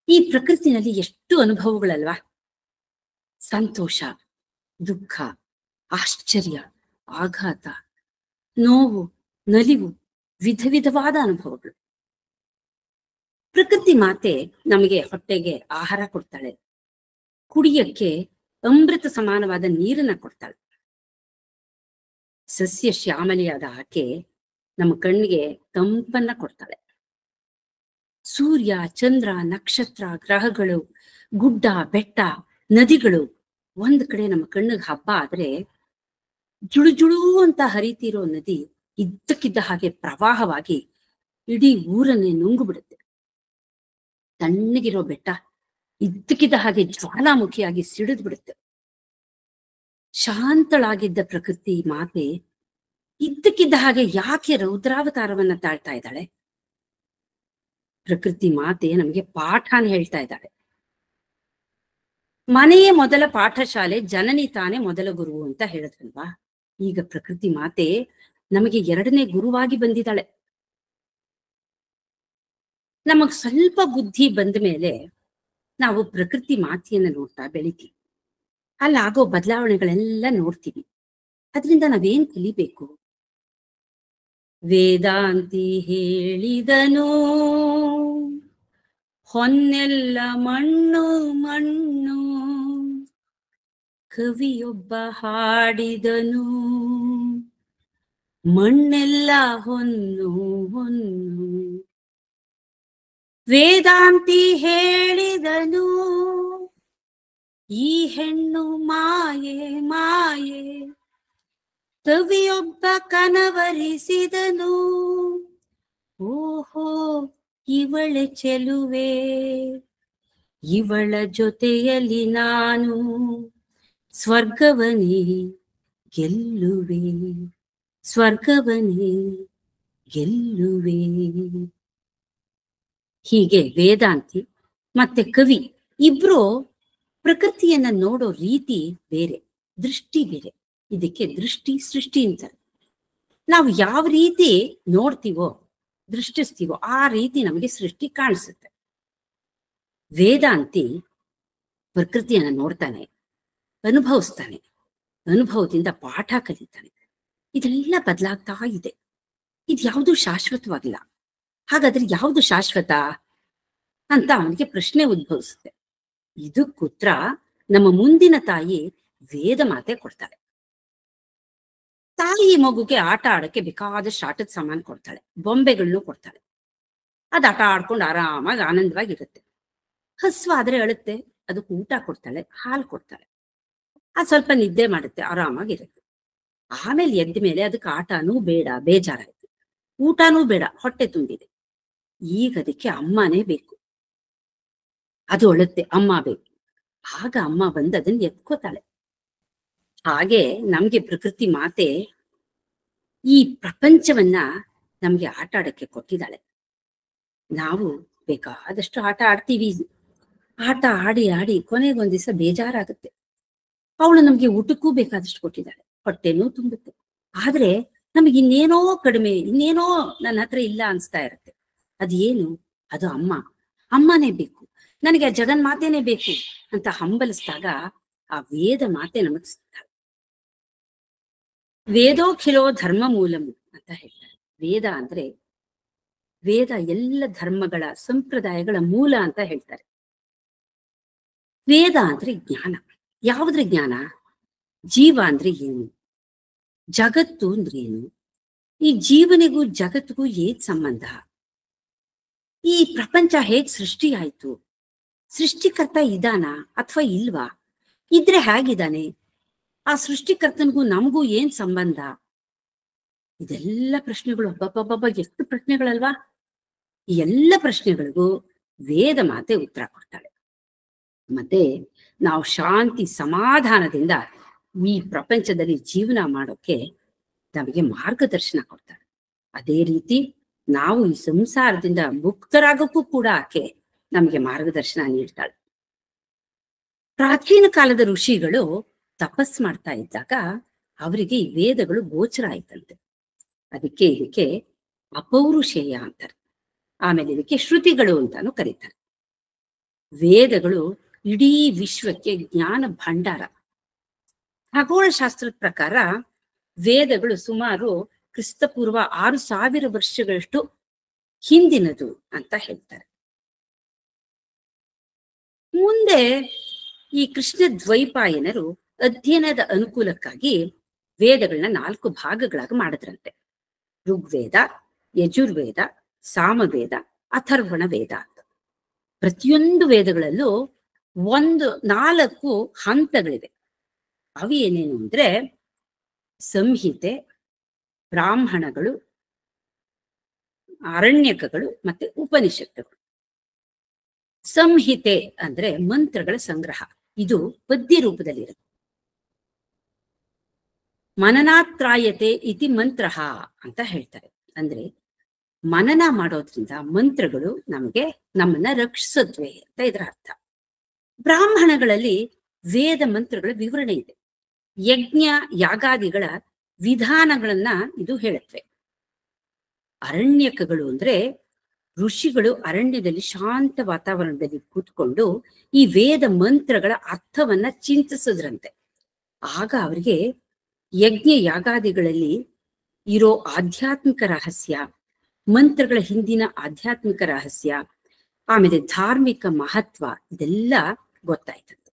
ಈ ಪ್ರಕೃತಿನಲ್ಲಿ ಎಷ್ಟು ಅನುಭವಗಳಲ್ವಾ, ಸಂತೋಷ, ದುಃಖ, ಆಶ್ಚರ್ಯ, ಆಘಾತ, ನೋವು, ನಲಿವು, ವಿಧ ವಿಧವಾದ ಅನುಭವಗಳು. ಪ್ರಕೃತಿ ಮಾತೆ ನಮಗೆ ಹೊಟ್ಟೆಗೆ ಆಹಾರ ಕೊಡ್ತಾಳೆ, ಕುಡಿಯಕ್ಕೆ ಅಮೃತ ಸಮಾನವಾದ ನೀರನ್ನ ಕೊಡ್ತಾಳೆ. ಸಸ್ಯ ಶ್ಯಾಮಲೆಯಾದ ಆಕೆ ನಮ್ಮ ಕಣ್ಣಿಗೆ ತಂಪನ್ನ ಕೊಡ್ತಾಳೆ. ಸೂರ್ಯ, ಚಂದ್ರ, ನಕ್ಷತ್ರ, ಗ್ರಹಗಳು, ಗುಡ್ಡ, ಬೆಟ್ಟ, ನದಿಗಳು ಒಂದ್ ಕಡೆ ನಮ್ಮ ಕಣ್ಣಿಗೆ ಹಬ್ಬ ಆದ್ರೆ ಜುಳು ಜುಳು ಅಂತ ಹರಿತಿರೋ ನದಿ ಇದ್ದಕ್ಕಿದ್ದ ಹಾಗೆ ಪ್ರವಾಹವಾಗಿ ಇಡೀ ಊರನ್ನೇ ನುಂಗು ಬಿಡುತ್ತೆ. ತಣ್ಣಗಿರೋ ಬೆಟ್ಟ ಇದ್ದಕ್ಕಿದ್ದ ಹಾಗೆ ಜ್ವಾಲಾಮುಖಿಯಾಗಿ ಸಿಡಿದು ಬಿಡುತ್ತೆ. ಶಾಂತಳಾಗಿದ್ದ ಪ್ರಕೃತಿ ಮಾತೆ ಇದ್ದಕ್ಕಿದ್ದ ಹಾಗೆ ಯಾಕೆ ರೌದ್ರಾವತಾರವನ್ನ ತಾಳ್ತಾ ಇದ್ದಾಳೆ? ಪ್ರಕೃತಿ ಮಾತೆ ನಮಗೆ ಪಾಠನ ಹೇಳ್ತಾ ಇದ್ದಾಳೆ. ಮನೆಯೇ ಮೊದಲ ಪಾಠಶಾಲೆ, ಜನನಿ ತಾನೇ ಮೊದಲ ಗುರು ಅಂತ ಹೇಳಿದ್ರಲ್ವಾ. ಈಗ ಪ್ರಕೃತಿ ಮಾತೆ ನಮಗೆ ಎರಡನೇ ಗುರುವಾಗಿ ಬಂದಿದ್ದಾಳೆ. ನಮಗ್ ಸ್ವಲ್ಪ ಬುದ್ಧಿ ಬಂದ ಮೇಲೆ ನಾವು ಪ್ರಕೃತಿ ಮಾತೆಯನ್ನ ನೋಡ್ತಾ ಬೆಳಿತೀವಿ. ಅಲ್ಲಾಗೋ ಬದಲಾವಣೆಗಳೆಲ್ಲ ನೋಡ್ತೀವಿ. ಅದರಿಂದ ನಾವೇನ್ ಕಲಿಬೇಕು? ವೇದಾಂತಿ ಹೇಳಿದನು, ಹೊನ್ನೆಲ್ಲ ಮಣ್ಣು ಮಣ್ಣು, ಕವಿಯೊಬ್ಬ ಹಾಡಿದನು, ಮಣ್ಣೆಲ್ಲ ಹೊನ್ನು ಹೊನ್ನು. ವೇದಾಂತಿ ಹೇಳಿದನು, ಈ ಹೆಣ್ಣು ಮಾಯೆ ಮಾಯೆ, ಕವಿಯೊಬ್ಬ ಕನವರಿಸಿದನು, ಓಹೋ ಇವಳೆ ಚೆಲುವೆ, ಇವಳ ಜೊತೆಯಲ್ಲಿ ನಾನು ಸ್ವರ್ಗವನೇ ಗೆಲ್ಲುವೆ, ಸ್ವರ್ಗವನೇ ಗೆಲ್ಲುವೆ. ಹೀಗೆ ವೇದಾಂತಿ ಮತ್ತೆ ಕವಿ ಇಬ್ರು ಪ್ರಕೃತಿಯನ್ನ ನೋಡೋ ರೀತಿ ಬೇರೆ, ದೃಷ್ಟಿ ಬೇರೆ. ಇದಕ್ಕೆ ದೃಷ್ಟಿ ಸೃಷ್ಟಿ ಅಂತಾರೆ. ನಾವು ಯಾವ ರೀತಿ ನೋಡ್ತೀವೋ ದೃಷ್ಟಿಸ್ತೀವೋ ಆ ರೀತಿ ನಮಗೆ ಸೃಷ್ಟಿ ಕಾಣಿಸುತ್ತೆ. ವೇದಾಂತಿ ಪ್ರಕೃತಿಯನ್ನ ನೋಡ್ತಾನೆ, ಅನುಭವಿಸ್ತಾನೆ, ಅನುಭವದಿಂದ ಪಾಠ ಕಲಿತಾನೆ. ಇದೆಲ್ಲ ಬದಲಾಗ್ತಾ ಇದೆ. ಇದು ಯಾವುದು ಶಾಶ್ವತವಾಗಿಲ್ಲ. ಹಾಗಾದ್ರೆ ಯಾವುದು ಶಾಶ್ವತ ಅಂತ ಅವನಿಗೆ ಪ್ರಶ್ನೆ ಉದ್ಭವಿಸುತ್ತೆ. ಇದಕ್ಕುತ್ತರ ನಮ್ಮ ಮುಂದಿನ ತಾಯಿ ವೇದ ಮಾತೆ ಕೊಡ್ತಾಳೆ. ತಾಯಿ ಮಗುಗೆ ಆಟ ಆಡಕ್ಕೆ ಬೇಕಾದಷ್ಟು ಆಟದ ಸಾಮಾನು ಕೊಡ್ತಾಳೆ, ಬೊಂಬೆಗಳನ್ನು ಕೊಡ್ತಾಳೆ. ಅದ್ ಆಟ ಆಡ್ಕೊಂಡು ಆರಾಮಾಗಿ ಆನಂದವಾಗಿರುತ್ತೆ. ಹಸ್ವಾದ್ರೆ ಅಳುತ್ತೆ, ಅದಕ್ಕೆ ಊಟ ಕೊಡ್ತಾಳೆ, ಹಾಲು ಕೊಡ್ತಾಳೆ. ಅದ್ ಸ್ವಲ್ಪ ನಿದ್ದೆ ಮಾಡುತ್ತೆ, ಆರಾಮಾಗಿರುತ್ತೆ. ಆಮೇಲೆ ಎದ್ದ ಮೇಲೆ ಅದಕ್ಕೆ ಆಟನೂ ಬೇಡ, ಬೇಜಾರಾಯ್ತು, ಊಟನೂ ಬೇಡ, ಹೊಟ್ಟೆ ತುಂಬಿದೆ. ಈಗ ಅದಕ್ಕೆ ಅಮ್ಮನೇ ಬೇಕು. ಅದು ಅಳುತ್ತೆ, ಅಮ್ಮ ಬೇಕು. ಆಗ ಅಮ್ಮ ಬಂದು ಅದನ್ನ ಎತ್ಕೋತಾಳೆ. ಹಾಗೆ ನಮ್ಗೆ ಪ್ರಕೃತಿ ಮಾತೆ ಈ ಪ್ರಪಂಚವನ್ನ ನಮ್ಗೆ ಆಟ ಆಡಕ್ಕೆ ಕೊಟ್ಟಿದ್ದಾಳೆ. ನಾವು ಬೇಕಾದಷ್ಟು ಆಟ ಆಡ್ತೀವಿ. ಆಟ ಆಡಿ ಆಡಿ ಕೊನೆಗೊಂದ್ ದಿವಸ ಬೇಜಾರಾಗುತ್ತೆ. ಅವಳು ನಮ್ಗೆ ಊಟಕ್ಕೂ ಬೇಕಾದಷ್ಟು ಕೊಟ್ಟಿದ್ದಾಳೆ, ಹೊಟ್ಟೆನೂ ತುಂಬುತ್ತೆ. ಆದ್ರೆ ನಮಗೆ ಇನ್ನೇನೋ ಕಡಿಮೆ, ಇನ್ನೇನೋ ನನ್ನ ಹತ್ರ ಇಲ್ಲ ಅನ್ಸ್ತಾ ಇರುತ್ತೆ. ಅದೇನು? ಅದು ಅಮ್ಮ. ಅಮ್ಮನೇ ಬೇಕು ನನಗೆ, ಆ ಜಗನ್ಮಾತೆನೇ ಬೇಕು ಅಂತ ಹಂಬಲಿಸಿದಾಗ ಆ ವೇದ ಮಾತೆ ನಮಗ್ ಸಿಗ್ತಾಳೆ. ವೇದೋಖಿಲೋ ಧರ್ಮ ಮೂಲಂ ಅಂತ ಹೇಳ್ತಾರೆ. ವೇದ ಅಂದ್ರೆ, ವೇದ ಎಲ್ಲ ಧರ್ಮಗಳ ಸಂಪ್ರದಾಯಗಳ ಮೂಲ ಅಂತ ಹೇಳ್ತಾರೆ. ವೇದ ಅಂದ್ರೆ ಜ್ಞಾನ. ಯಾವುದ್ರ ಜ್ಞಾನ? ಜೀವ ಅಂದ್ರೆ ಏನು, ಜಗತ್ತು ಅಂದ್ರೆ ಏನು, ಈ ಜೀವನಿಗೂ ಜಗತ್ತಿಗೂ ಏನ್ ಸಂಬಂಧ, ಈ ಪ್ರಪಂಚ ಹೇಗ್ ಸೃಷ್ಟಿ ಆಯ್ತು, ಸೃಷ್ಟಿಕರ್ತ ಇದಾನ ಅಥವಾ ಇಲ್ವಾ, ಇದ್ರೆ ಹೇಗಿದ್ದಾನೆ, ಆ ಸೃಷ್ಟಿಕರ್ತನಿಗೂ ನಮಗೂ ಏನ್ ಸಂಬಂಧ? ಇದೆಲ್ಲ ಪ್ರಶ್ನೆಗಳು. ಒಬ್ಬೊಬ್ಬೊಬ್ಬ ಎಷ್ಟು ಪ್ರಶ್ನೆಗಳಲ್ವಾ. ಈ ಎಲ್ಲ ಪ್ರಶ್ನೆಗಳಿಗೂ ವೇದ ಮಾತೆ ಉತ್ತರ ಕೊಡ್ತಾಳೆ. ಮತ್ತೆ ನಾವು ಶಾಂತಿ ಸಮಾಧಾನದಿಂದ ಈ ಪ್ರಪಂಚದಲ್ಲಿ ಜೀವನ ಮಾಡೋಕೆ ನಮಗೆ ಮಾರ್ಗದರ್ಶನ ಕೊಡ್ತಾಳೆ. ಅದೇ ರೀತಿ ನಾವು ಈ ಸಂಸಾರದಿಂದ ಮುಕ್ತರಾಗಕ್ಕೂ ಕೂಡ ಆಕೆ ನಮಗೆ ಮಾರ್ಗದರ್ಶನ ನೀಡ್ತಾಳೆ. ಪ್ರಾಚೀನ ಕಾಲದ ಋಷಿಗಳು ತಪಸ್ ಮಾಡ್ತಾ ಇದ್ದಾಗ ಅವರಿಗೆ ಈ ವೇದಗಳು ಗೋಚರ ಆಯ್ತಂತೆ. ಇದಕ್ಕೆ ಅಪೌರುಷೇಯ ಅಂತಾರೆ. ಆಮೇಲೆ ಇದಕ್ಕೆ ಶ್ರುತಿಗಳು ಅಂತಾನು ಕರೀತಾರೆ. ವೇದಗಳು ಇಡೀ ವಿಶ್ವಕ್ಕೆ ಜ್ಞಾನ ಭಂಡಾರ. ಖಗೋಳಶಾಸ್ತ್ರದ ಪ್ರಕಾರ ವೇದಗಳು ಸುಮಾರು ಕ್ರಿಸ್ತಪೂರ್ವ 6000 ವರ್ಷಗಳಷ್ಟು ಹಿಂದಿನದು ಅಂತ ಹೇಳ್ತಾರೆ. ಮುಂದೆ ಈ ಕೃಷ್ಣ ದ್ವೈಪಾಯನರು ಅಧ್ಯಯನದ ಅನುಕೂಲಕ್ಕಾಗಿ ವೇದಗಳನ್ನ 4 ಭಾಗಗಳಾಗಿ ಮಾಡಿದ್ರಂತೆ. ಋಗ್ವೇದ, ಯಜುರ್ವೇದ, ಸಾಮವೇದ, ಅಥರ್ವಣ ವೇದ ಅಂತ. ಪ್ರತಿಯೊಂದು ವೇದಗಳಲ್ಲೂ 4 ಹಂತಗಳಿವೆ. ಅವು ಏನೇನು ಅಂದ್ರೆ ಸಂಹಿತೆ, ಬ್ರಾಹ್ಮಣಗಳು, ಅರಣ್ಯಕಗಳು ಮತ್ತೆ ಉಪನಿಷತ್ತುಗಳು. ಸಂಹಿತೆ ಅಂದ್ರೆ ಮಂತ್ರಗಳ ಸಂಗ್ರಹ. ಇದು ಪದ್ಯ ರೂಪದಲ್ಲಿರುತ್ತೆ. ಮನನಾತ್ರಾಯತೆ ಇತಿ ಮಂತ್ರ ಅಂತ ಹೇಳ್ತಾರೆ. ಅಂದ್ರೆ ಮನನ ಮಾಡೋದ್ರಿಂದ ಮಂತ್ರಗಳು ನಮ್ಮನ್ನ ರಕ್ಷಿಸತ್ವೆ ಅಂತ ಇದರ ಅರ್ಥ. ಬ್ರಾಹ್ಮಣಗಳಲ್ಲಿ ವೇದ ಮಂತ್ರಗಳ ವಿವರಣೆ ಇದೆ. ಯಜ್ಞ ಯಾಗಾದಿಗಳ ವಿಧಾನಗಳನ್ನ ಇದು ಹೇಳುತ್ತವೆ. ಅರಣ್ಯಕಗಳು ಅಂದ್ರೆ ಋಷಿಗಳು ಅರಣ್ಯದಲ್ಲಿ ಶಾಂತ ವಾತಾವರಣದಲ್ಲಿ ಕೂತ್ಕೊಂಡು ಈ ವೇದ ಮಂತ್ರಗಳ ಅರ್ಥವನ್ನ ಚಿಂತಿಸಿದ್ರಂತೆ. ಆಗ ಅವರಿಗೆ ಯಜ್ಞ ಯಾಗಾದಿಗಳಲ್ಲಿ ಇರೋ ಆಧ್ಯಾತ್ಮಿಕ ರಹಸ್ಯ, ಮಂತ್ರಗಳ ಹಿಂದಿನ ಆಧ್ಯಾತ್ಮಿಕ ರಹಸ್ಯ, ಆಮೇಲೆ ಧಾರ್ಮಿಕ ಮಹತ್ವ ಇದೆಲ್ಲ ಗೊತ್ತಾಯ್ತಂತೆ.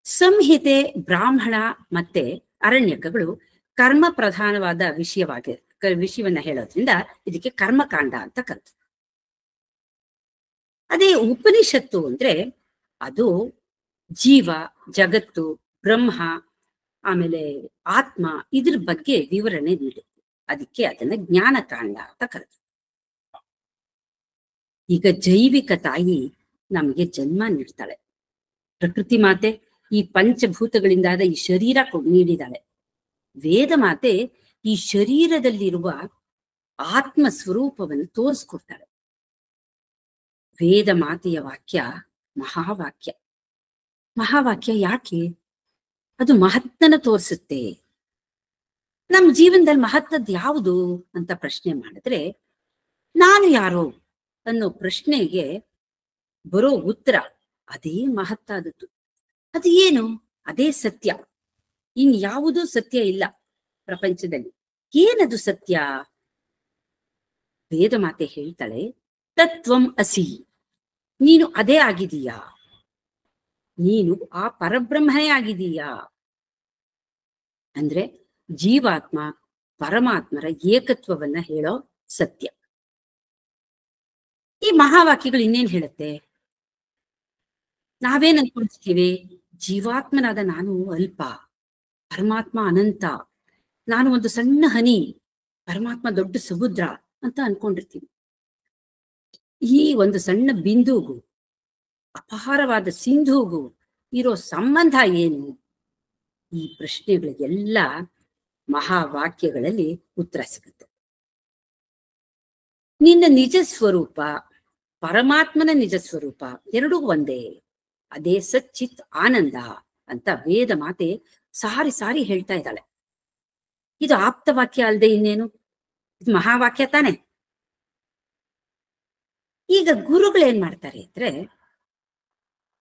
ಸಂಹಿತೆ, ಬ್ರಾಹ್ಮಣ ಮತ್ತೆ ಅರಣ್ಯಕಗಳು ಕರ್ಮ ಪ್ರಧಾನವಾದ ವಿಷಯವನ್ನ ಹೇಳೋದ್ರಿಂದ ಇದಕ್ಕೆ ಕರ್ಮಕಾಂಡ ಅಂತ ಕರೀತಾರೆ. ಅದೇ ಉಪನಿಷತ್ತು ಅಂದ್ರೆ ಅದು ಜೀವ, ಜಗತ್ತು, ಬ್ರಹ್ಮ, ಆಮೇಲೆ ಆತ್ಮ ಇದ್ರ ಬಗ್ಗೆ ವಿವರಣೆ ನೀಡುತ್ತೆ. ಅದಕ್ಕೆ ಅದನ್ನ ಜ್ಞಾನಕಾಂಡ ಅಂತ ಕರೀತಾರೆ. ಈಗ ಜೈವಿಕ ತಾಯಿ ನಮಗೆ ಜನ್ಮ ನೀಡ್ತಾಳೆ. ಪ್ರಕೃತಿ ಮಾತೆ ಈ ಪಂಚಭೂತಗಳಿಂದಾದ ಈ ಶರೀರ ನೀಡಿದಾಳೆ. ವೇದ ಮಾತೆ ಈ ಶರೀರದಲ್ಲಿರುವ ಆತ್ಮ ಸ್ವರೂಪವನ್ನು ತೋರಿಸ್ಕೊಡ್ತಾಳೆ. ವೇದ ಮಾತೆಯ ವಾಕ್ಯ ಮಹಾವಾಕ್ಯ. ಮಹಾವಾಕ್ಯ ಯಾಕೆ? ಅದು ಮಹತ್ತನ ತೋರಿಸುತ್ತೆ. ನಮ್ಮ ಜೀವನದಲ್ಲಿ ಮಹತ್ತದ್ ಯಾವುದು ಅಂತ ಪ್ರಶ್ನೆ ಮಾಡಿದ್ರೆ ನಾನು ಯಾರೋ ಅನ್ನೋ ಪ್ರಶ್ನೆಗೆ ಬರೋ ಉತ್ತರ ಅದೇ ಮಹತ್ತಾದದ್ದು. ಅದು ಏನು? ಅದೇ ಸತ್ಯ. ಇನ್ಯಾವುದೂ ಸತ್ಯ ಇಲ್ಲ ಪ್ರಪಂಚದಲ್ಲಿ. ಏನದು ಸತ್ಯ? ವೇದ ಮಾತೆ ಹೇಳ್ತಾಳೆ, ತತ್ವಂ ಅಸಿ. ನೀನು ಅದೇ ಆಗಿದೀಯಾ, ನೀನು ಆ ಪರಬ್ರಹ್ಮನೇ ಆಗಿದೀಯಾ. ಅಂದ್ರೆ ಜೀವಾತ್ಮ ಪರಮಾತ್ಮರ ಏಕತ್ವವನ್ನ ಹೇಳೋ ಸತ್ಯ. ಈ ಮಹಾವಾಕ್ಯಗಳು ಇನ್ನೇನ್ ಹೇಳುತ್ತೆ? ನಾವೇನ್ ಅನ್ಕೊಂಡಿರ್ತೀವಿ? ಜೀವಾತ್ಮನಾದ ನಾನು ಅಲ್ಪ, ಪರಮಾತ್ಮ ಅನಂತ, ನಾನು ಒಂದು ಸಣ್ಣ ಹನಿ, ಪರಮಾತ್ಮ ದೊಡ್ಡ ಸಮುದ್ರ ಅಂತ ಅನ್ಕೊಂಡಿರ್ತೀವಿ. ಈ ಒಂದು ಸಣ್ಣ ಬಿಂದುಗೂ ಅಪಾರವಾದ ಸಿಂಧುಗೂ ಇರೋ ಸಂಬಂಧ ಏನು? ಈ ಪ್ರಶ್ನೆಗಳಿಗೆಲ್ಲ ಮಹಾವಾಕ್ಯಗಳಲ್ಲಿ ಉತ್ತರ ಸಿಗುತ್ತೆ. ನಿನ್ನ ನಿಜ ಸ್ವರೂಪ, ಪರಮಾತ್ಮನ ನಿಜ ಸ್ವರೂಪ ಎರಡೂ ಒಂದೇ. ಅದೇ ಸಚ್ಚಿತ್ ಆನಂದ ಅಂತ ವೇದ ಮಾತೆ ಸಾರಿ ಸಾರಿ ಹೇಳ್ತಾ ಇದ್ದಾಳೆ. ಇದು ಆಪ್ತವಾಕ್ಯ ಅಲ್ಲದೆ ಇನ್ನೇನು? ಇದು ಮಹಾವಾಕ್ಯ ತಾನೆ. ಈಗ ಗುರುಗಳೇನ್ ಮಾಡ್ತಾರೆ ಅಂದ್ರೆ,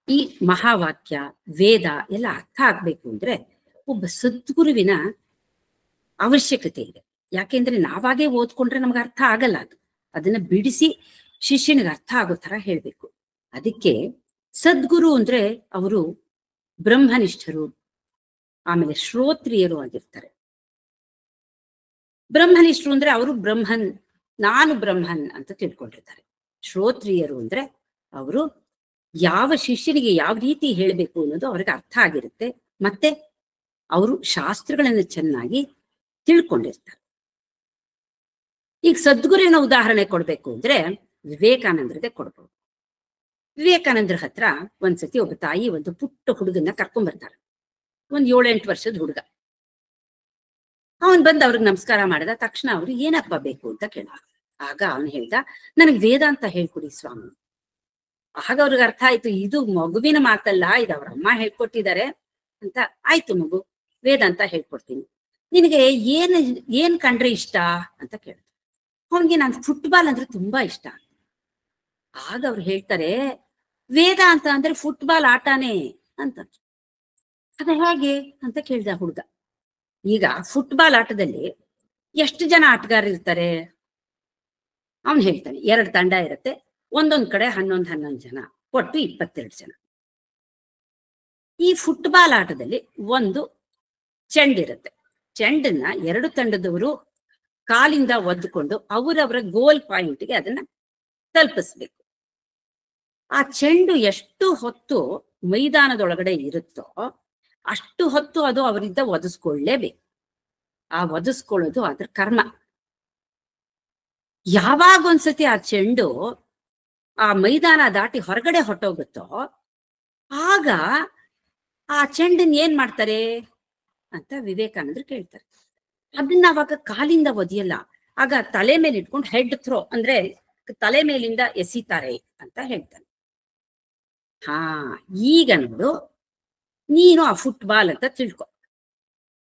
ಈ ಮಹಾವಾಕ್ಯ ವೇದ ಎಲ್ಲ ಅರ್ಥ ಆಗ್ಬೇಕು ಅಂದ್ರೆ ಒಬ್ಬ ಸದ್ಗುರುವಿನ ಅವಶ್ಯಕತೆ ಇದೆ. ಯಾಕೆಂದ್ರೆ ನಾವಾಗೇ ಓದ್ಕೊಂಡ್ರೆ ನಮ್ಗೆ ಅರ್ಥ ಆಗಲ್ಲ. ಅದನ್ನ ಬಿಡಿಸಿ ಶಿಷ್ಯನಿಗೆ ಅರ್ಥ ಆಗೋ ತರ ಹೇಳ್ಬೇಕು. ಅದಕ್ಕೆ ಸದ್ಗುರು ಅಂದ್ರೆ ಅವರು ಬ್ರಹ್ಮನಿಷ್ಠರು, ಆಮೇಲೆ ಶ್ರೋತ್ರಿಯರು ಆಗಿರ್ತಾರೆ. ಬ್ರಹ್ಮನಿಷ್ಠರು ಅಂದ್ರೆ ಅವರು ಬ್ರಹ್ಮನ್, ನಾನು ಬ್ರಹ್ಮನ್ ಅಂತ ತಿಳ್ಕೊಂಡಿರ್ತಾರೆ. ಶ್ರೋತ್ರಿಯರು ಅಂದ್ರೆ ಅವರು ಯಾವ ಶಿಷ್ಯನಿಗೆ ಯಾವ ರೀತಿ ಹೇಳ್ಬೇಕು ಅನ್ನೋದು ಅವ್ರಿಗೆ ಅರ್ಥ ಆಗಿರುತ್ತೆ. ಮತ್ತೆ ಅವರು ಶಾಸ್ತ್ರಗಳನ್ನು ಚೆನ್ನಾಗಿ ತಿಳ್ಕೊಂಡಿರ್ತಾರೆ. ಈಗ ಸದ್ಗುರುವಿನ ಉದಾಹರಣೆ ಕೊಡ್ಬೇಕು ಅಂದ್ರೆ ವಿವೇಕಾನಂದರದೇ ಕೊಡ್ಬೋದು. ವಿವೇಕಾನಂದರ ಹತ್ರ ಒಂದ್ಸತಿ ಒಬ್ಬ ತಾಯಿ ಒಂದು ಪುಟ್ಟ ಹುಡುಗನ್ನ ಕರ್ಕೊಂಡ್ ಬರ್ತಾರೆ. ಒಂದ್ 7-8 ವರ್ಷದ ಹುಡುಗ. ಅವನ್ ಬಂದು ಅವ್ರಿಗೆ ನಮಸ್ಕಾರ ಮಾಡಿದ ತಕ್ಷಣ ಅವ್ರು ಏನಪ್ಪ ಬೇಕು ಅಂತ ಕೇಳ್ದ. ಆಗ ಅವನು ಹೇಳ್ದ, ನನಗ್ ವೇದಾಂತ ಹೇಳ್ಕೊಡಿ ಸ್ವಾಮಿ. ಆಗ ಅವ್ರಿಗೆ ಅರ್ಥ ಆಯ್ತು, ಇದು ಮಗುವಿನ ಮಾತಲ್ಲ, ಇದು ಅವ್ರ ಅಮ್ಮ ಹೇಳ್ಕೊಟ್ಟಿದ್ದಾರೆ ಅಂತ. ಆಯ್ತು ಮಗು, ವೇದಾಂತ ಹೇಳ್ಕೊಡ್ತೀನಿ. ನಿನಗೆ ಏನ್ ಕಂಡ್ರೆ ಇಷ್ಟ ಅಂತ ಕೇಳ್ದ. ಅವನಿಗೆ ನಾನು ಫುಟ್ಬಾಲ್ ಅಂದ್ರೆ ತುಂಬಾ ಇಷ್ಟ. ಆಗ ಅವ್ರು ಹೇಳ್ತಾರೆ, ವೇದಾಂತ ಅಂದ್ರೆ ಫುಟ್ಬಾಲ್ ಆಟನೇ ಅಂತ. ಅದ ಹೇಗೆ ಅಂತ ಕೇಳ್ದ ಹುಡುಗ. ಈಗ ಫುಟ್ಬಾಲ್ ಆಟದಲ್ಲಿ ಎಷ್ಟು ಜನ ಆಟಗಾರರು ಇರ್ತಾರೆ? ಅವನು ಹೇಳ್ತಾನೆ, 2 ತಂಡ ಇರುತ್ತೆ, ಒಂದೊಂದ್ ಕಡೆ 11 ಜನ, ಒಟ್ಟು 22 ಜನ. ಈ ಫುಟ್ಬಾಲ್ ಆಟದಲ್ಲಿ ಒಂದು ಚೆಂಡಿರುತ್ತೆ. ಚೆಂಡನ್ನ 2 ತಂಡದವರು ಕಾಲಿಂದ ಒದ್ದುಕೊಂಡು ಅವರವರ ಗೋಲ್ ಪಾಯಿಂಟ್ಗೆ ಅದನ್ನ ತಲುಪಿಸ್ಬೇಕು. ಆ ಚೆಂಡು ಎಷ್ಟು ಹೊತ್ತು ಮೈದಾನದೊಳಗಡೆ ಇರುತ್ತೋ ಅಷ್ಟು ಹೊತ್ತು ಅದು ಅವರಿಂದ ಒದಿಸ್ಕೊಳ್ಳೇಬೇಕು. ಆ ಒದಿಸ್ಕೊಳ್ಳೋದು ಅದ್ರ ಕರ್ಮ. ಯಾವಾಗ ಒಂದ್ಸತಿ ಆ ಚೆಂಡು ಆ ಮೈದಾನ ದಾಟಿ ಹೊರಗಡೆ ಹೊಟ್ಟೋಗುತ್ತೋ ಆಗ ಆ ಚೆಂಡನ್ ಏನ್ ಮಾಡ್ತಾರೆ ಅಂತ ವಿವೇಕಾನಂದರು ಕೇಳ್ತಾರೆ. ಅದನ್ನ ಅವಾಗ ಕಾಲಿಂದ ಒದಿಯಲ್ಲ, ಆಗ ತಲೆ ಮೇಲೆ ಇಟ್ಕೊಂಡು ಹೆಡ್ ಥ್ರೋ ಅಂದ್ರೆ ತಲೆ ಮೇಲಿಂದ ಎಸಿತಾರೆ ಅಂತ ಹೇಳ್ತಾನೆ. ಹಾ, ಈಗ ನೋಡು, ನೀನು ಆ ಫುಟ್ಬಾಲ್ ಅಂತ ತಿಳ್ಕೊ.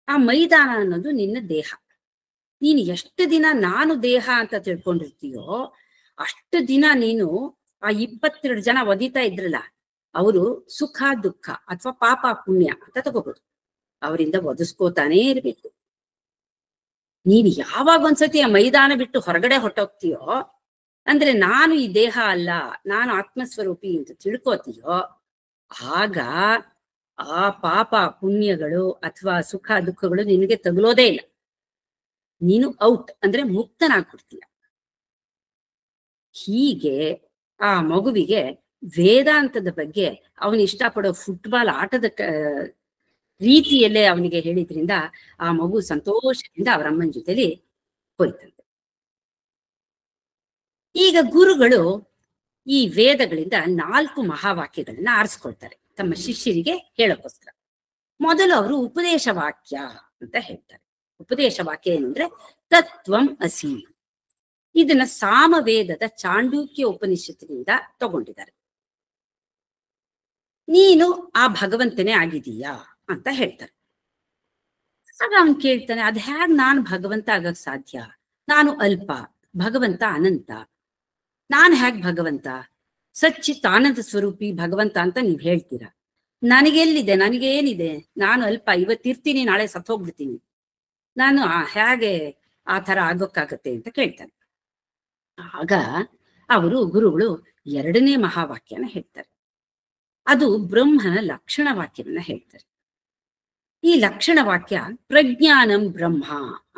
ಆ ಮೈದಾನ ಅನ್ನೋದು ನಿನ್ನ ದೇಹ. ನೀನು ಎಷ್ಟು ದಿನ ನಾನು ದೇಹ ಅಂತ ತಿಳ್ಕೊಂಡಿರ್ತೀಯೋ ಅಷ್ಟು ದಿನ ನೀನು ಆ 22 ಜನ ಒದಿತಾ ಇದ್ರಲ್ಲ, ಅವರು ಸುಖ ದುಃಖ ಅಥವಾ ಪಾಪ ಪುಣ್ಯ ಅಂತ ತಗೋಬಹುದು. ಅವರಿಂದ ಒದಿಸ್ಕೋತಾನೇ ಇರ್ಬೇಕು. ನೀನು ಯಾವಾಗ ಒಂದ್ಸತಿ ಆ ಮೈದಾನ ಬಿಟ್ಟು ಹೊರಗಡೆ ಹೊಟ್ಟೋಗ್ತೀಯೋ, ಅಂದ್ರೆ ನಾನು ಈ ದೇಹ ಅಲ್ಲ, ನಾನು ಆತ್ಮಸ್ವರೂಪಿ ಅಂತ ತಿಳ್ಕೋತೀಯೋ, ಆಗ ಆ ಪಾಪ ಪುಣ್ಯಗಳು ಅಥವಾ ಸುಖ ದುಃಖಗಳು ನಿನಗೆ ತಗಲೋದೇ ಇಲ್ಲ. ನೀನು ಔಟ್ ಅಂದ್ರೆ ಮುಕ್ತನಾಗ್ಬಿಡ್ತೀಯ. ಹೀಗೆ ಆ ಮಗುವಿಗೆ ವೇದಾಂತದ ಬಗ್ಗೆ ಅವನು ಇಷ್ಟಪಡೋ ಫುಟ್ಬಾಲ್ ಆಟದ ರೀತಿಯಲ್ಲೇ ಅವನಿಗೆ ಹೇಳಿದ್ರಿಂದ ಆ ಮಗು ಸಂತೋಷದಿಂದ ಅವರ ಅಮ್ಮನ ಜೊತೆಲಿ ಹೋಯ್ತಂತೆ. ಈಗ ಗುರುಗಳು ಈ ವೇದಗಳಿಂದ 4 ಮಹಾವಾಕ್ಯಗಳನ್ನ ಆರಿಸ್ಕೊಳ್ತಾರೆ ತಮ್ಮ ಶಿಷ್ಯರಿಗೆ ಹೇಳೋಕ್ಕೋಸ್ಕರ. ಮೊದಲು ಅವರು ಉಪದೇಶ ವಾಕ್ಯ ಅಂತ ಹೇಳ್ತಾರೆ. ಉಪದೇಶ ವಾಕ್ಯ ಏನಂದ್ರೆ ತತ್ವಂ ಅಸಿ. ಇದನ್ನ ಸಾಮವೇದದ ಚಾಂಡೂಕ್ಯ ಉಪನಿಷತ್ತಿನಿಂದ ತಗೊಂಡಿದ್ದಾರೆ. ನೀನು ಆ ಭಗವಂತನೇ ಆಗಿದೀಯಾ ಅಂತ ಹೇಳ್ತಾರೆ. ಆಗ ಅವನ್ ಕೇಳ್ತಾನೆ, ಅದ್ ಹೇಗ್ ನಾನು ಭಗವಂತ ಆಗಕ್ ಸಾಧ್ಯ? ನಾನು ಅಲ್ಪ, ಭಗವಂತ ಅನಂತ. ನಾನ್ ಹೇಗ್ ಭಗವಂತ? ಸಚ್ಚಿತ್ ಆನಂದ ಸ್ವರೂಪಿ ಭಗವಂತ ಅಂತ ನೀವ್ ಹೇಳ್ತೀರಾ. ನನಗೆಲ್ಲಿದೆ? ನನಗೇನಿದೆ? ನಾನು ಅಲ್ಪ, ಇವತ್ತಿರ್ತೀನಿ, ನಾಳೆ ಸತ್ತೋಗ್ಬಿಡ್ತೀನಿ. ನಾನು ಹೇಗೆ ಆ ತರ ಆಗೋಕ್ಕಾಗತ್ತೆ ಅಂತ ಕೇಳ್ತಾನೆ. ಆಗ ಗುರುಗಳು 2ನೇ ಮಹಾವಾಕ್ಯನ ಹೇಳ್ತಾರೆ. ಅದು ಬ್ರಹ್ಮನ ಲಕ್ಷಣ ವಾಕ್ಯವನ್ನ ಹೇಳ್ತಾರೆ. ಈ ಲಕ್ಷಣ ವಾಕ್ಯ ಪ್ರಜ್ಞಾನಂ ಬ್ರಹ್ಮ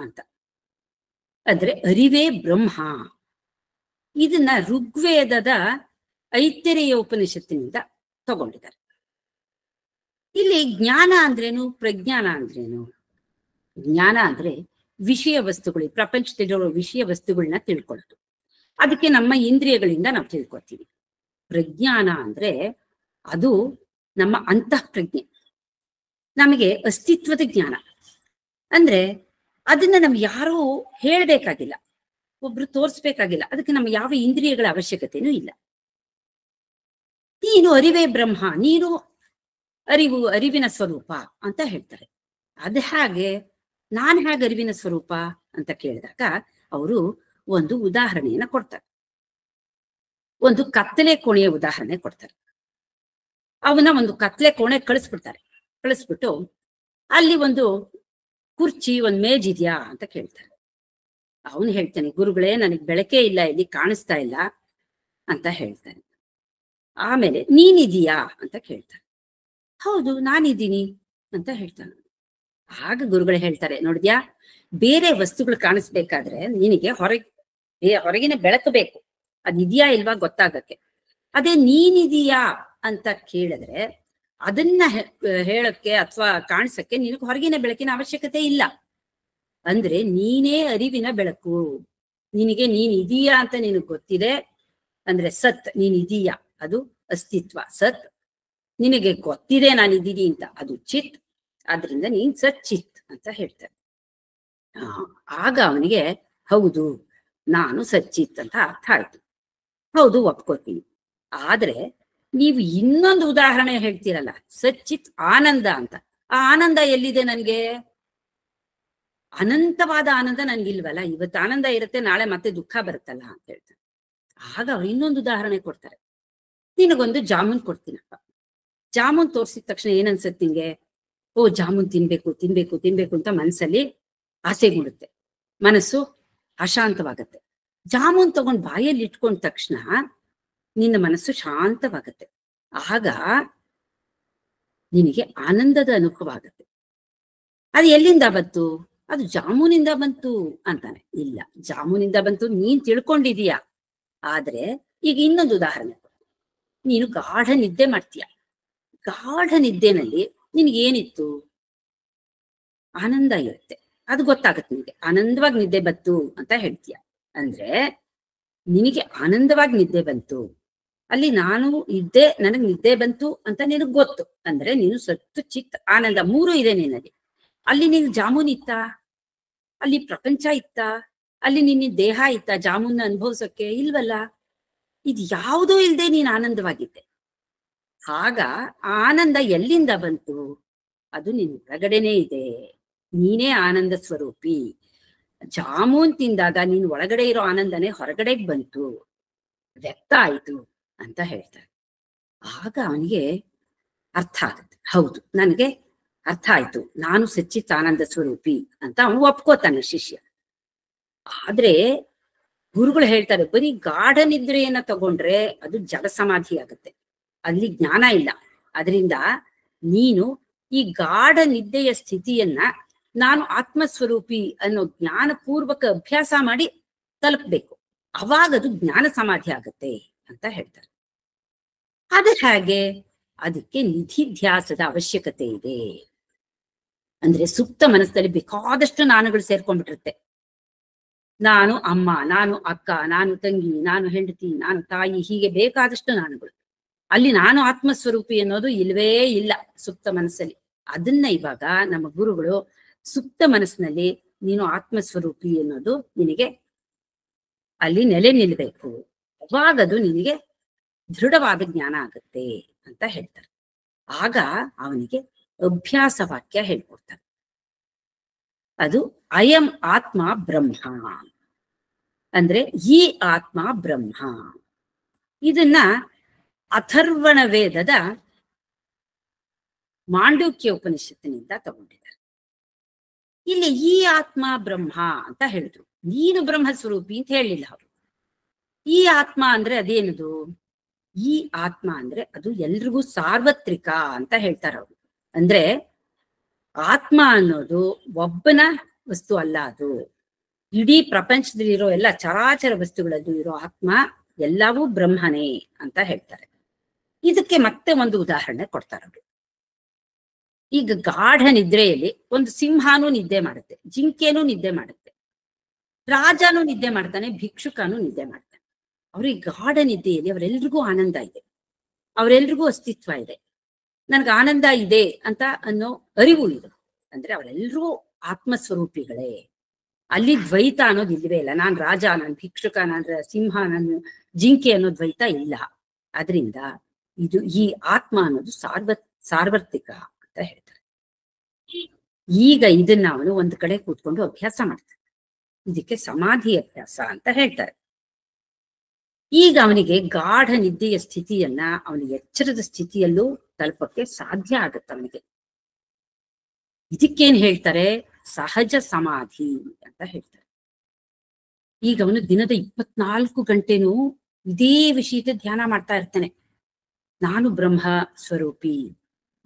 ಅಂತ, ಅಂದ್ರೆ ಅರಿವೇ ಬ್ರಹ್ಮ. ಇದನ್ನ ಋಗ್ವೇದದ ಐತರೇಯ ಉಪನಿಷತ್ತಿನಿಂದ ತಗೊಂಡಿದ್ದಾರೆ. ಇಲ್ಲಿ ಜ್ಞಾನ ಅಂದ್ರೇನು, ಪ್ರಜ್ಞಾನ ಅಂದ್ರೇನು? ಜ್ಞಾನ ಅಂದ್ರೆ ವಿಷಯ ವಸ್ತುಗಳು, ಪ್ರಪಂಚದಲ್ಲಿರೋ ವಿಷಯ ವಸ್ತುಗಳನ್ನ ತಿಳ್ಕೊಳ್ಳೋದು. ಅದಕ್ಕೆ ನಮ್ಮ ಇಂದ್ರಿಯಗಳಿಂದ ನಾವು ತಿಳ್ಕೊತೀವಿ. ಪ್ರಜ್ಞಾನ ಅಂದ್ರೆ ಅದು ನಮ್ಮ ಅಂತಃಪ್ರಜ್ಞೆ, ನಮಗೆ ಅಸ್ತಿತ್ವದ ಜ್ಞಾನ. ಅಂದ್ರೆ ಅದನ್ನ ನಮ್ಗೆ ಯಾರೂ ಹೇಳ್ಬೇಕಾಗಿಲ್ಲ, ಒಬ್ರು ತೋರಿಸ್ಬೇಕಾಗಿಲ್ಲ. ಅದಕ್ಕೆ ನಮ್ಮ ಯಾವ ಇಂದ್ರಿಯಗಳ ಅವಶ್ಯಕತೆನೂ ಇಲ್ಲ. ನೀನು ಅರಿವೇ ಬ್ರಹ್ಮ, ನೀನು ಅರಿವಿನ ಸ್ವರೂಪ ಅಂತ ಹೇಳ್ತಾರೆ. ಅದ್ ಹಾಗೆ ನಾನ್ ಹೇಗೆ ಅರಿವಿನ ಸ್ವರೂಪ ಅಂತ ಕೇಳಿದಾಗ ಅವರು ಒಂದು ಉದಾಹರಣೆಯನ್ನ ಕೊಡ್ತಾರೆ. ಒಂದು ಕತ್ತಲೆ ಕೋಣೆಯ ಉದಾಹರಣೆ ಕೊಡ್ತಾರೆ. ಅವನ ಒಂದು ಕತ್ಲೆ ಕೋಣೆ ಕಳಿಸ್ಬಿಟ್ಟು ಅಲ್ಲಿ ಒಂದು ಕುರ್ಚಿ, ಒಂದು ಮೇಜ್ ಇದೆಯಾ ಅಂತ ಕೇಳ್ತಾರೆ. ಅವನು ಹೇಳ್ತಾನೆ, ಗುರುಗಳೇ ನನಗೆ ಬೆಳಕೇ ಇಲ್ಲ, ಇಲ್ಲಿ ಕಾಣಿಸ್ತಾ ಇಲ್ಲ ಅಂತ ಹೇಳ್ತಾನೆ. ಆಮೇಲೆ ನೀನಿದೀಯಾ ಅಂತ ಕೇಳ್ತಾನೆ. ಹೌದು ನಾನಿದ್ದೀನಿ ಅಂತ ಹೇಳ್ತಾನೆ. ಆಗ ಗುರುಗಳು ಹೇಳ್ತಾರೆ, ನೋಡಿದ್ಯಾ, ಬೇರೆ ವಸ್ತುಗಳು ಕಾಣಿಸ್ಬೇಕಾದ್ರೆ ನಿನಗೆ ಹೊರಗಿನ ಬೆಳಕು ಬೇಕು, ಅದಿದ್ಯಾ ಇಲ್ವಾ ಗೊತ್ತಾಗಕ್ಕೆ. ಅದೇ ನೀನಿದೀಯಾ ಅಂತ ಕೇಳಿದ್ರೆ ಅದನ್ನ ಹೇಳಕ್ಕೆ ಅಥವಾ ಕಾಣಿಸಕ್ಕೆ ನಿನಗೆ ಹೊರಗಿನ ಬೆಳಕಿನ ಅವಶ್ಯಕತೆ ಇಲ್ಲ. ಅಂದ್ರೆ ನೀನೇ ಅರಿವಿನ ಬೆಳಕು. ನೀನ್ ಇದೀಯಾ ಅಂತ ನಿನಗೆ ಗೊತ್ತಿದೆ, ಅಂದ್ರೆ ಸತ್ ನೀನಿದೀಯಾ ಅದು ಅಸ್ತಿತ್ವ, ಸತ್ ನಿನಗೆ ಗೊತ್ತಿದೆ ನಾನಿದ್ದೀನಿ ಅಂತ ಅದು ಚಿತ್, ಆದ್ರಿಂದ ನೀನ್ ಸಚ್ಚಿತ್ ಅಂತ ಹೇಳ್ತಾರೆ. ಆಗ ಅವನಿಗೆ ಹೌದು ನಾನು ಸಚ್ಚಿತ್ ಅಂತ ಅರ್ಥ ಆಯ್ತು. ಹೌದು ಒಪ್ಕೋತೀನಿ. ಆದ್ರೆ ನೀವು ಇನ್ನೊಂದು ಉದಾಹರಣೆ ಹೇಳ್ತೀರಲ್ಲ, ಸಚ್ಚಿತ್ ಆನಂದ ಅಂತ. ಆ ಆನಂದ ಎಲ್ಲಿದೆ ನನ್ಗೆ? ಅನಂತವಾದ ಆನಂದ ನನ್ಗಿಲ್ವಲ್ಲ. ಇವತ್ತು ಆನಂದ ಇರುತ್ತೆ, ನಾಳೆ ಮತ್ತೆ ದುಃಖ ಬರುತ್ತಲ್ಲ ಅಂತ ಹೇಳ್ತಾರೆ. ಆಗ ಅವ್ರು ಇನ್ನೊಂದು ಉದಾಹರಣೆ ಕೊಡ್ತಾರೆ. ನಿನಗೊಂದು ಜಾಮೂನ್ ಕೊಡ್ತೀನಪ್ಪ. ಜಾಮೂನ್ ತೋರ್ಸಿದ ತಕ್ಷಣ ಏನನ್ಸತ್ತೆ ನಿಂಗೆ? ಓ ಜಾಮೂನ್ ತಿನ್ಬೇಕು ತಿನ್ಬೇಕು ತಿನ್ಬೇಕು ಅಂತ ಮನಸ್ಸಲ್ಲಿ ಆಸೆ ಮೂಡುತ್ತೆ, ಮನಸ್ಸು ಅಶಾಂತವಾಗತ್ತೆ. ಜಾಮೂನ್ ತಗೊಂಡ್ ಬಾಯಲ್ಲಿ ಇಟ್ಕೊಂಡ ತಕ್ಷಣ ನಿನ್ನ ಮನಸ್ಸು ಶಾಂತವಾಗತ್ತೆ. ಆಗ ನಿನಗೆ ಆನಂದದ ಅನುಭವ ಆಗತ್ತೆ. ಅದು ಎಲ್ಲಿಂದ ಬಂತು? ಅದು ಜಾಮೂನಿಂದ ಬಂತು ಅಂತಾನೆ. ಇಲ್ಲ, ಜಾಮೂನಿಂದ ಬಂತು ನೀನ್ ತಿಳ್ಕೊಂಡಿದೀಯ. ಆದ್ರೆ ಈಗ ಇನ್ನೊಂದು ಉದಾಹರಣೆ, ನೀನು ಗಾಢ ನಿದ್ದೆ ಮಾಡ್ತೀಯ. ಗಾಢ ನಿದ್ದೆನಲ್ಲಿ ನಿನ್ಗೇನಿತ್ತು? ಆನಂದ ಇರುತ್ತೆ, ಅದು ಗೊತ್ತಾಗತ್ತೆ ನಿನಗೆ. ಆನಂದವಾಗಿ ನಿದ್ದೆ ಬಂತು ಅಂತ ಹೇಳ್ತೀಯ. ಅಂದ್ರೆ ನಿನಗೆ ಆನಂದವಾಗಿ ನಿದ್ದೆ ಬಂತು, ಅಲ್ಲಿ ನಾನು ಇದ್ದೆ, ನನಗ್ ನಿದ್ದೆ ಬಂತು ಅಂತ ನಿನಗ್ ಗೊತ್ತು. ಅಂದ್ರೆ ನೀನು ಸತ್ತು ಚಿತ್ ಆನಂದ ಮೂರು ಇದೆ ನಿನ್ನಲ್ಲಿ. ಅಲ್ಲಿ ನೀನು ಜಾಮೂನ್ ಇತ್ತ? ಅಲ್ಲಿ ಪ್ರಪಂಚ ಇತ್ತ? ಅಲ್ಲಿ ನಿನ್ನ ದೇಹ ಇತ್ತ ಜಾಮೂನ್ ಅನುಭವಿಸೋಕೆ? ಇಲ್ವಲ್ಲ. ಇದು ಯಾವುದೂ ಇಲ್ದೆ ನೀನು ಆನಂದವಾಗಿದ್ದೆ. ಆಗ ಆನಂದ ಎಲ್ಲಿಂದ ಬಂತು? ಅದು ನಿನ್ ಹೊರಗಡೆನೇ ಇದೆ. ನೀನೇ ಆನಂದ ಸ್ವರೂಪಿ. ಜಾಮೂನ್ ತಿಂದಾಗ ನೀನ್ ಒಳಗಡೆ ಇರೋ ಆನಂದನೇ ಹೊರಗಡೆಗೆ ಬಂತು, ವ್ಯಕ್ತ ಆಯ್ತು ಅಂತ ಹೇಳ್ತಾರೆ. ಆಗ ಅವನಿಗೆ ಅರ್ಥ ಆಗುತ್ತೆ, ಹೌದು ನನಗೆ ಅರ್ಥ ಆಯ್ತು, ನಾನು ಸಚ್ಚಿತ್ ಆನಂದ ಸ್ವರೂಪಿ ಅಂತ ಅವನು ಒಪ್ಕೋತಾನೆ ಶಿಷ್ಯ. ಆದ್ರೆ ಗುರುಗಳು ಹೇಳ್ತಾರೆ, ಬರೀ ಗಾಢ ನಿದ್ರೆಯನ್ನ ತಗೊಂಡ್ರೆ ಅದು ಜಡ ಸಮಾಧಿ ಆಗುತ್ತೆ, ಅಲ್ಲಿ ಜ್ಞಾನ ಇಲ್ಲ. ಅದರಿಂದ ನೀನು ಈ ಗಾಢ ನಿದ್ದೆಯ ಸ್ಥಿತಿಯನ್ನ ನಾನು ಆತ್ಮಸ್ವರೂಪಿ ಅನ್ನೋ ಜ್ಞಾನಪೂರ್ವಕ ಅಭ್ಯಾಸ ಮಾಡಿ ತಲುಪಬೇಕು. ಅವಾಗದು ಜ್ಞಾನ ಸಮಾಧಿ ಆಗತ್ತೆ ಅಂತ ಹೇಳ್ತಾರೆ. ಅದು ಹೇಗೆ? ಅದಕ್ಕೆ ನಿಧಿಧ್ಯಾಸದ ಅವಶ್ಯಕತೆ ಇದೆ. ಅಂದ್ರೆ ಸುಪ್ತ ಮನಸ್ಸಲ್ಲಿ ಬೇಕಾದಷ್ಟು ನಾನುಗಳು ಸೇರ್ಕೊಂಡ್ಬಿಟ್ಟಿರುತ್ತೆ. ನಾನು ಅಮ್ಮ, ನಾನು ಅಕ್ಕ, ನಾನು ತಂಗಿ, ನಾನು ಹೆಂಡತಿ, ನಾನು ತಾಯಿ, ಹೀಗೆ ಬೇಕಾದಷ್ಟು ನಾನುಗಳು. ಅಲ್ಲಿ ನಾನು ಆತ್ಮಸ್ವರೂಪಿ ಅನ್ನೋದು ಇಲ್ವೇ ಇಲ್ಲ ಸುಪ್ತ ಮನಸ್ಸಲ್ಲಿ. ಅದನ್ನ ಇವಾಗ ನಮ್ಮ ಗುರುಗಳು ಸುಪ್ತ ಮನಸ್ಸಿನಲ್ಲಿ ನೀನು ಆತ್ಮಸ್ವರೂಪಿ ಅನ್ನೋದು ನಿನಗೆ ಅಲ್ಲಿ ನೆಲೆ ನಿಲ್ಬೇಕು, ಅವಾಗದು ನಿನಗೆ ದೃಢವಾದ ಜ್ಞಾನ ಆಗುತ್ತೆ ಅಂತ ಹೇಳ್ತಾರೆ. ಆಗ ಅವನಿಗೆ ಅಭ್ಯಾಸ ವಾಕ್ಯ ಹೇಳ್ಕೊಡ್ತಾರೆ. ಅದು ಅಯಂ ಆತ್ಮ ಬ್ರಹ್ಮ, ಅಂದ್ರೆ ಈ ಆತ್ಮ ಬ್ರಹ್ಮ. ಇದನ್ನ ಅಥರ್ವಣ ವೇದದ ಮಾಂಡೂಕ್ಯ ಉಪನಿಷತ್ತಿನಿಂದ ತಗೊಂಡಿದ್ದಾರೆ. ಇಲ್ಲಿ ಈ ಆತ್ಮ ಬ್ರಹ್ಮ ಅಂತ ಹೇಳಿದ್ರು, ನೀನು ಬ್ರಹ್ಮ ಸ್ವರೂಪಿ ಅಂತ ಹೇಳಿಲ್ಲ ಅವರು. ಈ ಆತ್ಮ ಅಂದ್ರೆ ಅದೇನದು? ಈ ಆತ್ಮ ಅಂದ್ರೆ ಅದು ಎಲ್ರಿಗೂ ಸಾರ್ವತ್ರಿಕ ಅಂತ ಹೇಳ್ತಾರೆ ಅವರು. ಅಂದ್ರೆ ಆತ್ಮ ಅನ್ನೋದು ಒಬ್ಬನ ವಸ್ತು ಅಲ್ಲ, ಅದು ಇಡೀ ಪ್ರಪಂಚದಲ್ಲಿರೋ ಎಲ್ಲ ಚರಾಚರ ವಸ್ತುಗಳಲ್ಲೂ ಇರೋ ಆತ್ಮ ಎಲ್ಲವೂ ಬ್ರಹ್ಮನೇ ಅಂತ ಹೇಳ್ತಾರೆ. ಇದಕ್ಕೆ ಮತ್ತೆ ಒಂದು ಉದಾಹರಣೆ ಕೊಡ್ತಾರೆ ಅವರು. ಈಗ ಗಾಢ ನಿದ್ರೆಯಲ್ಲಿ ಒಂದು ಸಿಂಹನೂ ನಿದ್ದೆ ಮಾಡುತ್ತೆ, ಜಿಂಕೆನೂ ನಿದ್ದೆ ಮಾಡುತ್ತೆ, ರಾಜನೂ ನಿದ್ದೆ ಮಾಡ್ತಾನೆ, ಭಿಕ್ಷುಕನೂ ನಿದ್ದೆ ಮಾಡ್ತಾನೆ. ಅವ್ರಿಗೆ ಗಾಢ ನಿದ್ದೆಯಲ್ಲಿ ಅವರೆಲ್ರಿಗೂ ಆನಂದ ಇದೆ, ಅವರೆಲ್ರಿಗೂ ಅಸ್ತಿತ್ವ ಇದೆ, ನನ್ಗೆ ಆನಂದ ಇದೆ ಅಂತ ಅನ್ನೋ ಅರಿವು ಇದೆ. ಅಂದ್ರೆ ಅವರೆಲ್ಲರೂ ಆತ್ಮಸ್ವರೂಪಿಗಳೇ. ಅಲ್ಲಿ ದ್ವೈತ ಅನ್ನೋದು ಇಲ್ಲವೇ ಇಲ್ಲ. ನಾನ್ ರಾಜ, ನಾನು ಭಿಕ್ಷುಕ, ನಾನು ಸಿಂಹ, ನಾನು ಜಿಂಕೆ ಅನ್ನೋ ದ್ವೈತ ಇಲ್ಲ. ಅದರಿಂದ ಇದು ಈ ಆತ್ಮ ಅನ್ನೋದು ಸಾರ್ವತ್ರಿಕ ಅಂತ ಹೇಳ್ತಾರೆ. ಈಗ ಇದನ್ನ ಅವನು ಒಂದು ಕಡೆ ಕೂತ್ಕೊಂಡು ಅಭ್ಯಾಸ ಮಾಡ್ತಾನೆ. ಇದಕ್ಕೆ ಸಮಾಧಿ ಅಭ್ಯಾಸ ಅಂತ ಹೇಳ್ತಾರೆ. ಈಗ ಅವನಿಗೆ ಗಾಢ ನಿದ್ದೆಯ ಸ್ಥಿತಿಯನ್ನ ಅವನಿಗೆ ಎಚ್ಚರದ ಸ್ಥಿತಿಯಲ್ಲೂ ತಲುಪಕ್ಕೆ ಸಾಧ್ಯ ಆಗುತ್ತೆ ಅವನಿಗೆ. ಇದಕ್ಕೇನ್ ಹೇಳ್ತಾರೆ? ಸಹಜ ಸಮಾಧಿ ಅಂತ ಹೇಳ್ತಾರೆ. ಈಗ ಅವನು ದಿನದ 24 ಗಂಟೆನೂ ಇದೇ ವಿಷಯದ ಧ್ಯಾನ ಮಾಡ್ತಾ ಇರ್ತಾನೆ. ನಾನು ಬ್ರಹ್ಮ ಸ್ವರೂಪಿ,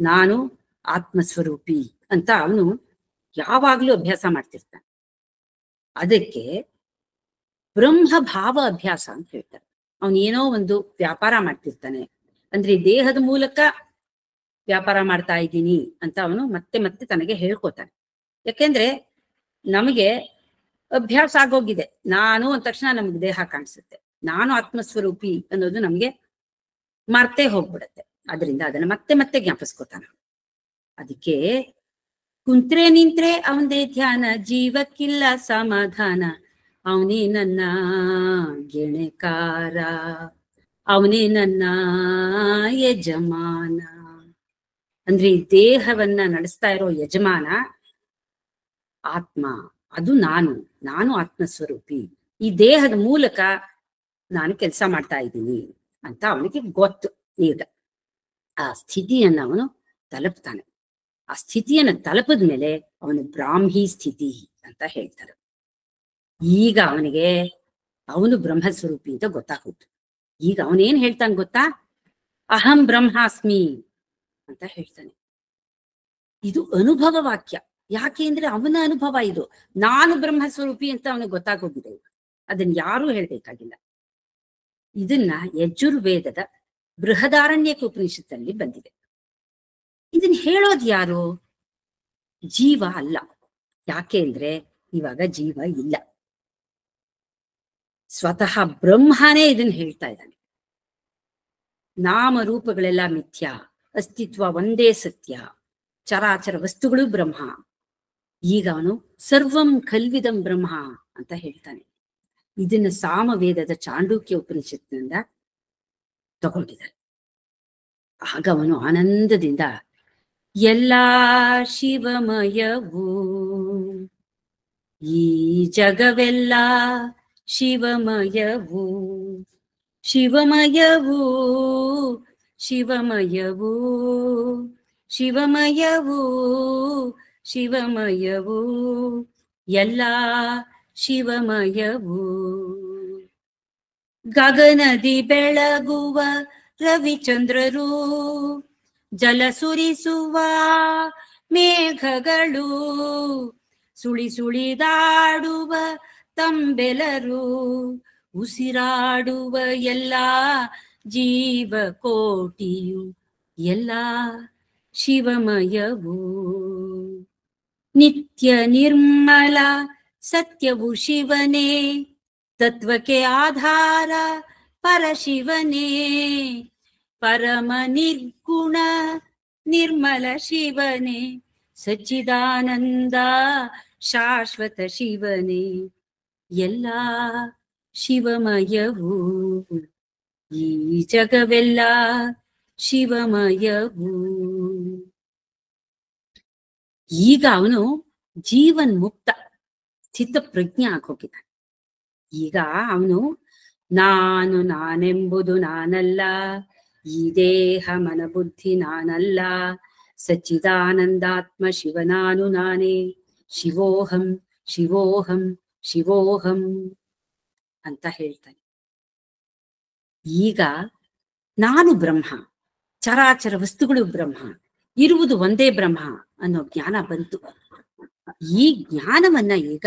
ನಾನು ಆತ್ಮಸ್ವರೂಪಿ ಅಂತ ಅವನು ಯಾವಾಗ್ಲೂ ಅಭ್ಯಾಸ ಮಾಡ್ತಿರ್ತಾನೆ. ಅದಕ್ಕೆ ಬ್ರಹ್ಮ ಭಾವ ಅಭ್ಯಾಸ ಅಂತ ಹೇಳ್ತಾರೆ. ಅವನು ಏನೋ ಒಂದು ವ್ಯಾಪಾರ ಮಾಡ್ತಿರ್ತಾನೆ, ಅಂದ್ರೆ ದೇಹದ ಮೂಲಕ ವ್ಯಾಪಾರ ಮಾಡ್ತಾ ಇದ್ದೀನಿ ಅಂತ ಅವನು ಮತ್ತೆ ಮತ್ತೆ ತನಗೆ ಹೇಳ್ಕೊತಾನೆ. ಯಾಕೆಂದ್ರೆ ನಮಗೆ ಅಭ್ಯಾಸ ಆಗೋಗಿದೆ, ನಾನು ಅಂದ ತಕ್ಷಣ ನಮ್ಗೆ ದೇಹ ಕಾಣಿಸುತ್ತೆ, ನಾನು ಆತ್ಮಸ್ವರೂಪಿ ಅನ್ನೋದು ನಮ್ಗೆ ಮರ್ತೇ ಹೋಗ್ಬಿಡತ್ತೆ. ಅದರಿಂದ ಅದನ್ನ ಮತ್ತೆ ಮತ್ತೆ ಜ್ಞಾಪಿಸ್ಕೊತಾನ. ಅದಕ್ಕೆ ಕುಂತ್ರೆ ನಿಂತ್ರೆ ಅವನದೇ ಧ್ಯಾನ, ಜೀವಕ್ಕಿಲ್ಲ ಸಮಾಧಾನ, ಅವನೇ ನನ್ನ ಗೆಣೆಕಾರ, ಅವನೇ ನನ್ನ ಯಜಮಾನ. ಅಂದ್ರೆ ಈ ದೇಹವನ್ನ ನಡೆಸ್ತಾ ಇರೋ ಯಜಮಾನ ಆತ್ಮ, ಅದು ನಾನು ಆತ್ಮಸ್ವರೂಪಿ, ಈ ದೇಹದ ಮೂಲಕ ನಾನು ಕೆಲಸ ಮಾಡ್ತಾ ಇದ್ದೀನಿ ಅಂತ ಅವನಿಗೆ ಗೊತ್ತು. ಈಗ ಆ ಸ್ಥಿತಿಯನ್ನ ಅವನು ತಲುಪ್ತಾನೆ. ಆ ಸ್ಥಿತಿಯನ್ನ ತಲುಪದ ಮೇಲೆ ಅವನು ಬ್ರಾಹ್ಮಿ ಸ್ಥಿತಿ ಅಂತ ಹೇಳ್ತಾರೆ. ಈಗ ಅವನು ಬ್ರಹ್ಮಸ್ವರೂಪಿ ಅಂತ ಗೊತ್ತಾಗೋದು. ಈಗ ಅವನೇನ್ ಹೇಳ್ತಾನೆ ಗೊತ್ತಾ? ಅಹಂ ಬ್ರಹ್ಮಾಸ್ಮಿ ಅಂತ ಹೇಳ್ತಾನೆ. ಇದು ಅನುಭವ ವಾಕ್ಯ. ಯಾಕೆ ಅಂದ್ರೆ ಅವನ ಅನುಭವ ಇದು. ನಾನು ಬ್ರಹ್ಮಸ್ವರೂಪಿ ಅಂತ ಅವನಿಗೆ ಗೊತ್ತಾಗೋಗಿದೆ. ಅದನ್ನ ಯಾರೂ ಹೇಳ್ಬೇಕಾಗಿಲ್ಲ. ಇದನ್ನ ಯಜುರ್ವೇದದ ಬೃಹದಾರಣ್ಯಕ ಉಪನಿಷತ್ತಲ್ಲಿ ಬಂದಿದೆ. ಇದನ್ನ ಹೇಳೋದು ಯಾರು? ಜೀವ ಅಲ್ಲ. ಯಾಕೆ ಅಂದ್ರೆ ಇವಾಗ ಜೀವ ಇಲ್ಲ. ಸ್ವತಃ ಬ್ರಹ್ಮನೇ ಇದನ್ನ ಹೇಳ್ತಾ ಇದ್ದಾನೆ. ನಾಮರೂಪಗಳೆಲ್ಲ ಮಿಥ್ಯ, ಅಸ್ತಿತ್ವ ಒಂದೇ ಸತ್ಯ, ಚರಾಚರ ವಸ್ತುಗಳು ಬ್ರಹ್ಮ. ಈಗ ಅವನು ಸರ್ವಂ ಕಲ್ವಿದಂ ಬ್ರಹ್ಮ ಅಂತ ಹೇಳ್ತಾನೆ. ಇದನ್ನ ಸಾಮವೇದದ ಚಾಂಡೂಕ್ಯ ಉಪನಿಷತ್ನಿಂದ ತಗೊಂಡಿದ್ದಾರೆ. ಆಗ ಅವನು ಆನಂದದಿಂದ ಎಲ್ಲಾ ಶಿವಮಯವೂ, ಈ ಜಗವೆಲ್ಲ ಶಿವಮಯವೂ, ಶಿವಮಯವೂ, ಶಿವಮಯವೂ, ಶಿವಮಯವೂ, ಶಿವಮಯವೂ, ಎಲ್ಲ ಶಿವಮಯವೂ. ಗಗನದಿ ಬೆಳಗುವ ರವಿಚಂದ್ರರು, ಜಲ ಸುರಿಸುವ ಮೇಘಗಳು, ಸುಳಿ ಸುಳಿದಾಡುವ ತಂಬೆಲರು, ಉಸಿರಾಡುವ ಎಲ್ಲ ಜೀವಕೋಟಿಯು ಎಲ್ಲ ಶಿವಮಯವೂ. ನಿತ್ಯ ನಿರ್ಮಲ ಸತ್ಯವು ಶಿವನೇ, ತತ್ವಕ್ಕೆ ಆಧಾರ ಪರಶಿವನೇ, ಪರಮ ನಿರ್ಗುಣ ನಿರ್ಮಲ ಶಿವನೇ, ಸಚ್ಚಿದಾನಂದ ಶಾಶ್ವತ ಶಿವನೇ, ಎಲ್ಲ ಶಿವಮಯವೂ, ಈ ಜಗವೆಲ್ಲ ಶಿವಮಯವೂ. ಈಗ ಅವನು ಜೀವನ್ ಮುಕ್ತ ಸ್ಥಿತ ಪ್ರಜ್ಞೆ ಆಗೋಗಿದ್ದಾನೆ. ಈಗ ಅವನು ನಾನೆಂಬುದು ನಾನಲ್ಲ, ಈ ದೇಹ ಮನ ಬುದ್ಧಿ ನಾನಲ್ಲ, ಸಚ್ಚಿದಾನಂದಾತ್ಮ ಶಿವನಾನು ನಾನೇ, ಶಿವೋಹಂ ಶಿವೋಹಂ ಶಿವೋಹಂ ಅಂತ ಹೇಳ್ತಾನೆ. ಈಗ ನಾನು ಬ್ರಹ್ಮ, ಚರಾಚರ ವಸ್ತುಗಳು ಬ್ರಹ್ಮ, ಇರುವುದು ಒಂದೇ ಬ್ರಹ್ಮ ಅನ್ನೋ ಜ್ಞಾನ ಬಂತು. ಈ ಜ್ಞಾನವನ್ನ ಈಗ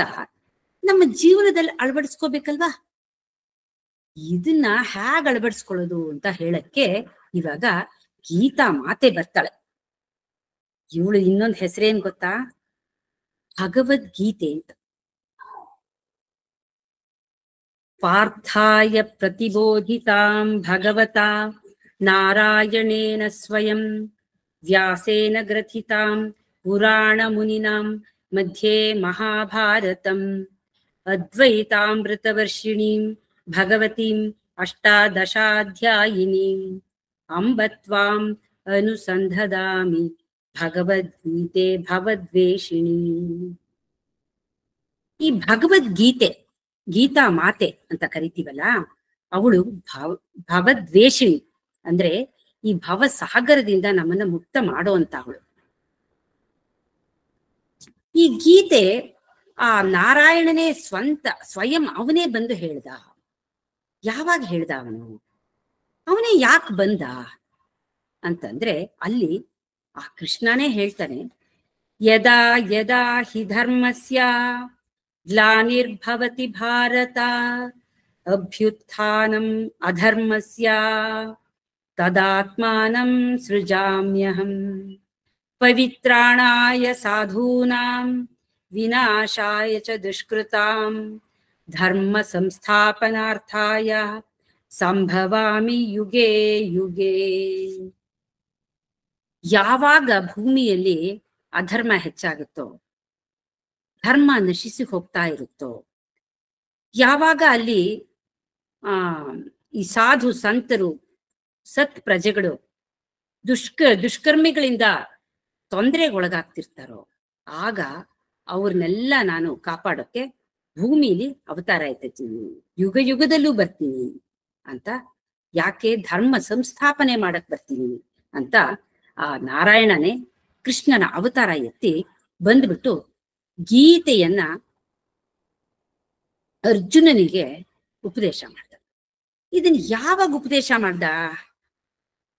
ನಮ್ಮ ಜೀವನದಲ್ಲಿ ಅಳವಡಿಸ್ಕೋಬೇಕಲ್ವಾ? ಇದನ್ನ ಹೇಗ್ ಅಳವಡಿಸ್ಕೊಳ್ಳೋದು ಅಂತ ಹೇಳಕ್ಕೆ ಇವಾಗ ಗೀತಾ ಮಾತೆ ಬರ್ತಾಳೆ. ಇವಳು ಇನ್ನೊಂದು ಹೆಸರೇನ್ ಗೊತ್ತಾ? ಭಗವದ್ಗೀತೆ ಅಂತ. ಪಾರ್ಥಾಯ ಪ್ರತಿಬೋಧಿತಾಂ ಭಗವತಾ ನಾರಾಯಣೇನ ಸ್ವಯಂ ವ್ಯಾಸೇನ ಗ್ರಥಿತಾಂ ಪುರಾಣ ಮುನಿನಾಂ ಮಧ್ಯೆ ಮಹಾಭಾರತಂ ಅದ್ವೈತಾಮೃತವರ್ಷಿಣೀಂ ಭಗವತೀಂ ಅಷ್ಟಾದಶಾಧ್ಯಾಯಿನೀಂ ಅಂಬ ತ್ವಾಂ ಅನುಸಂಧದಾಮಿ ಭಗವದ್ಗೀತೆ ಭವದ್ವೇಷಿಣಿ. ಈ ಭಗವದ್ಗೀತೆ, ಗೀತಾ ಮಾತೆ ಅಂತ ಕರಿತೀವಲ್ಲ, ಅವಳು ಭವದ್ವೇಷಿಣಿ ಅಂದ್ರೆ ಈ ಭವ ಸಾಗರದಿಂದ ನಮ್ಮನ್ನ ಮುಕ್ತ ಮಾಡೋ ಅಂತ ಅವಳು. ಈ ಗೀತೆ ಆ ನಾರಾಯಣನೇ ಸ್ವಯಂ ಅವನೇ ಬಂದು ಹೇಳ್ದ. ಯಾವಾಗ ಹೇಳ್ದ ಅವನೇ ಯಾಕೆ ಬಂದ ಅಂತಂದ್ರೆ ಅಲ್ಲಿ ಆ ಕೃಷ್ಣನೇ ಹೇಳ್ತಾನೆ, ಯದಾ ಯದಾ ಹಿ ಧರ್ಮಸ್ಯ ಗ್ಲಾನಿರ್ಭವತಿ ಭಾರತ ಅಭ್ಯುತ್ಥಾನಂ ಅಧರ್ಮಸ್ಯ ತದಾತ್ಮಾನಂ ಸೃಜಾಮ್ಯಹಂ ಪವಿತ್ರಾಣಾಯ ಸಾಧೂನಾಂ ವಿನಾಶಾಯ ಚ ದುಷ್ಕೃತಾಂ ಧರ್ಮ ಸಂಸ್ಥಾಪನಾರ್ಥಾಯ ಸಂಭವಾಮಿ ಯುಗೇ ಯುಗೇ. ಯಾವಾಗ ಭೂಮಿಯಲ್ಲಿ ಅಧರ್ಮ ಹೆಚ್ಚಾಗುತ್ತೋ, ಧರ್ಮ ನಶಿಸಿ ಹೋಗ್ತಾ ಇರುತ್ತೋ, ಯಾವಾಗ ಅಲ್ಲಿ ಈ ಸಾಧು ಸಂತರು ಸತ್ ಪ್ರಜೆಗಳು ದುಷ್ಕರ್ಮಿಗಳಿಂದ ತೊಂದರೆಗೊಳಗಾಗ್ತಿರ್ತಾರೋ, ಆಗ ಅವ್ರನ್ನೆಲ್ಲ ನಾನು ಕಾಪಾಡೋಕೆ ಭೂಮಿಲಿ ಅವತಾರ ಎತ್ತೀನಿ, ಯುಗ ಯುಗದಲ್ಲೂ ಬರ್ತೀನಿ ಅಂತ. ಯಾಕೆ? ಧರ್ಮ ಸಂಸ್ಥಾಪನೆ ಮಾಡಕ್ ಬರ್ತೀನಿ ಅಂತ ಆ ನಾರಾಯಣನೇ ಕೃಷ್ಣನ ಅವತಾರ ಎತ್ತಿ ಬಂದ್ಬಿಟ್ಟು ಗೀತೆಯನ್ನ ಅರ್ಜುನನಿಗೆ ಉಪದೇಶ ಮಾಡ್ದ. ಇದನ್ನ ಯಾವಾಗ ಉಪದೇಶ ಮಾಡ್ದ?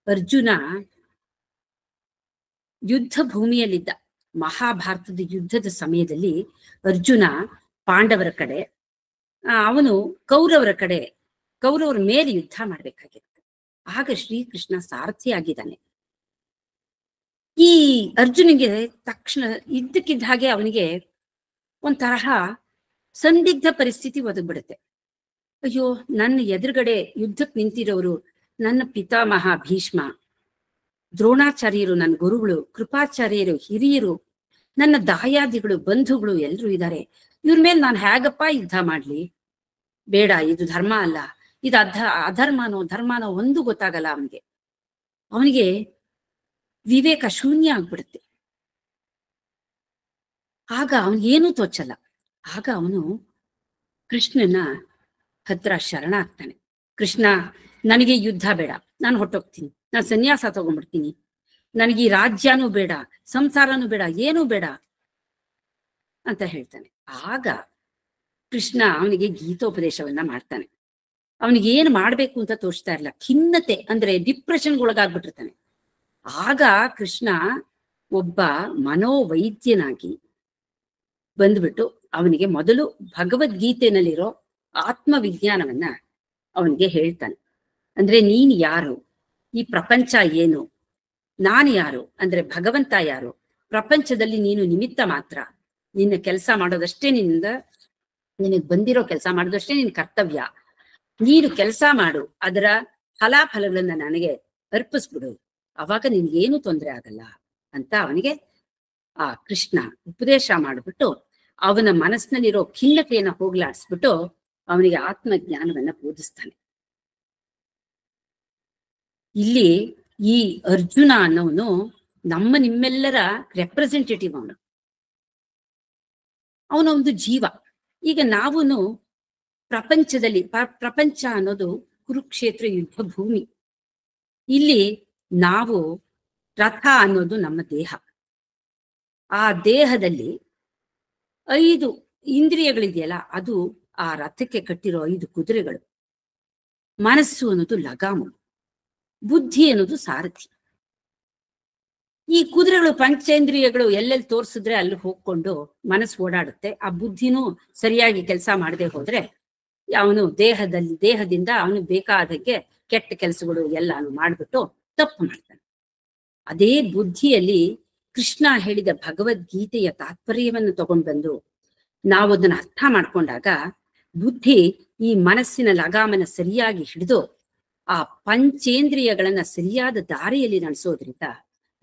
ಅರ್ಜುನ ಯುದ್ಧ ಭೂಮಿಯಲ್ಲಿದ್ದ. ಮಹಾಭಾರತದ ಯುದ್ಧದ ಸಮಯದಲ್ಲಿ ಅರ್ಜುನ ಪಾಂಡವರ ಕಡೆ, ಅವನು ಕೌರವರ ಮೇಲೆ ಯುದ್ಧ ಮಾಡ್ಬೇಕಾಗಿರುತ್ತೆ. ಆಗ ಶ್ರೀಕೃಷ್ಣ ಸಾರಥಿಯಾಗಿದ್ದಾನೆ. ಈ ಅರ್ಜುನಿಗೆ ತಕ್ಷಣ ಇದ್ದಕ್ಕಿದ್ದ ಹಾಗೆ ಅವನಿಗೆ ಒಂತರಹ ಸಂದಿಗ್ಧ ಪರಿಸ್ಥಿತಿ ಒದಗ್ಬಿಡುತ್ತೆ. ಅಯ್ಯೋ, ನನ್ನ ಎದುರುಗಡೆ ಯುದ್ಧಕ್ಕೆ ನಿಂತಿರೋರು ನನ್ನ ಪಿತಾಮಹ ಭೀಷ್ಮ, ದ್ರೋಣಾಚಾರ್ಯರು ನನ್ನ ಗುರುಗಳು, ಕೃಪಾಚಾರ್ಯರು ಹಿರಿಯರು, ನನ್ನ ದಾಯಾದಿಗಳು, ಬಂಧುಗಳು ಎಲ್ಲರೂ ಇದ್ದಾರೆ. ಇವ್ರ ಮೇಲೆ ನಾನು ಹೇಗಪ್ಪ ಯುದ್ಧ ಮಾಡ್ಲಿ? ಬೇಡ, ಇದು ಧರ್ಮ ಅಲ್ಲ, ಇದು ಧರ್ಮನೋ ಒಂದು ಗೊತ್ತಾಗಲ್ಲ ಅವನಿಗೆ ವಿವೇಕ ಶೂನ್ಯ ಆಗ್ಬಿಡುತ್ತೆ. ಆಗ ಅವನಿಗೇನೂ ತೋಚಲ್ಲ. ಆಗ ಅವನು ಕೃಷ್ಣನ ಹತ್ರ ಶರಣಾಗ್ತಾನೆ. ಕೃಷ್ಣ, ನನಗೆ ಯುದ್ಧ ಬೇಡ, ನಾನು ಹೊಟ್ಟೋಗ್ತೀನಿ, ನಾನು ಸನ್ಯಾಸ ತಗೊಂಡ್ಬಿಡ್ತೀನಿ, ನನಗೆ ಈ ರಾಜ್ಯನೂ ಬೇಡ, ಸಂಸಾರನೂ ಬೇಡ, ಏನೂ ಬೇಡ ಅಂತ ಹೇಳ್ತಾನೆ. ಆಗ ಕೃಷ್ಣ ಅವನಿಗೆ ಗೀತೋಪದೇಶವನ್ನ ಮಾಡ್ತಾನೆ. ಅವನಿಗೆ ಏನ್ ಮಾಡ್ಬೇಕು ಅಂತ ತೋರಿಸ್ತಾ ಇರಲ್ಲ. ಖಿನ್ನತೆ ಅಂದ್ರೆ ಡಿಪ್ರೆಷನ್ಗೊಳಗಾಗ್ಬಿಟ್ಟಿರ್ತಾನೆ. ಆಗ ಕೃಷ್ಣ ಒಬ್ಬ ಮನೋವೈದ್ಯನಾಗಿ ಬಂದ್ಬಿಟ್ಟು ಅವನಿಗೆ ಮೊದಲು ಭಗವದ್ಗೀತೆನಲ್ಲಿರೋ ಆತ್ಮವಿಜ್ಞಾನವನ್ನ ಅವನಿಗೆ ಹೇಳ್ತಾನೆ. ಅಂದ್ರೆ ನೀನ್ ಯಾರು, ಈ ಪ್ರಪಂಚ ಏನು, ನಾನು ಯಾರು ಅಂದ್ರೆ ಭಗವಂತ ಯಾರು, ಪ್ರಪಂಚದಲ್ಲಿ ನೀನು ನಿಮಿತ್ತ ಮಾತ್ರ, ನಿನ್ನ ಕೆಲಸ ಮಾಡೋದಷ್ಟೇ ನಿನಗೆ ಬಂದಿರೋ ಕೆಲಸ ಮಾಡೋದಷ್ಟೇ ನಿನ್ ಕರ್ತವ್ಯ, ನೀನು ಕೆಲಸ ಮಾಡು, ಅದರ ಫಲಾಫಲಗಳನ್ನ ನನಗೆ ಅರ್ಪಿಸ್ಬಿಡು, ಅವಾಗ ನಿನ್ಗೇನು ತೊಂದರೆ ಆಗಲ್ಲ ಅಂತ ಅವನಿಗೆ ಆ ಕೃಷ್ಣ ಉಪದೇಶ ಮಾಡಿಬಿಟ್ಟು ಅವನ ಮನಸ್ಸಿನಲ್ಲಿರೋ ಖಿನ್ನತೆಯನ್ನ ಹೋಗ್ಲಾಡಿಸ್ಬಿಟ್ಟು ಅವನಿಗೆ ಆತ್ಮಜ್ಞಾನವನ್ನ ಬೋಧಿಸ್ತಾನೆ. ಇಲ್ಲಿ ಈ ಅರ್ಜುನ ಅನ್ನೋನು ನಿಮ್ಮೆಲ್ಲರ ರೆಪ್ರೆಸೆಂಟೇಟಿವ್. ಅವನೊಂದು ಜೀವ. ಈಗ ನಾವುನು ಪ್ರಪಂಚದಲ್ಲಿ ಪ್ರಪಂಚ ಅನ್ನೋದು ಕುರುಕ್ಷೇತ್ರ ಯುದ್ಧ ಭೂಮಿ. ಇಲ್ಲಿ ನಾವು ರಥ ಅನ್ನೋದು ನಮ್ಮ ದೇಹ. ಆ ದೇಹದಲ್ಲಿ 5 ಇಂದ್ರಿಯಗಳಿದೆಯಲ್ಲ, ಅದು ಆ ರಥಕ್ಕೆ ಕಟ್ಟಿರೋ 5 ಕುದುರೆಗಳು. ಮನಸ್ಸು ಅನ್ನೋದು ಲಗಾಮು, ಬುದ್ಧಿ ಅನ್ನೋದು ಸಾರಥಿ. ಈ ಕುದುರೆಗಳು ಪಂಚೇಂದ್ರಿಯಗಳು ಎಲ್ಲೆಲ್ಲಿ ತೋರಿಸಿದ್ರೆ ಅಲ್ಲಿ ಹೋಗ್ಕೊಂಡು ಮನಸ್ಸು ಓಡಾಡುತ್ತೆ. ಆ ಬುದ್ಧಿನೂ ಸರಿಯಾಗಿ ಕೆಲಸ ಮಾಡದೆ ಹೋದ್ರೆ ಅವನು ದೇಹದಿಂದ ಅವನು ಬೇಕಾದಕ್ಕೆ ಕೆಟ್ಟ ಕೆಲಸಗಳು ಎಲ್ಲಾನು ಮಾಡ್ಬಿಟ್ಟು ತಪ್ಪು ಮಾಡ್ತಾನೆ. ಅದೇ ಬುದ್ಧಿಯಲ್ಲಿ ಕೃಷ್ಣ ಹೇಳಿದ ಭಗವದ್ಗೀತೆಯ ತಾತ್ಪರ್ಯವನ್ನು ತಗೊಂಡು ಬಂದು ನಾವು ಅದನ್ನ ಅರ್ಥ ಮಾಡ್ಕೊಂಡಾಗ ಬುದ್ಧಿ ಈ ಮನಸ್ಸಿನ ಲಗಾಮನ ಸರಿಯಾಗಿ ಹಿಡಿದು ಆ ಪಂಚೇಂದ್ರಿಯಗಳನ್ನ ಸರಿಯಾದ ದಾರಿಯಲ್ಲಿ ನಡೆಸೋದ್ರಿಂದ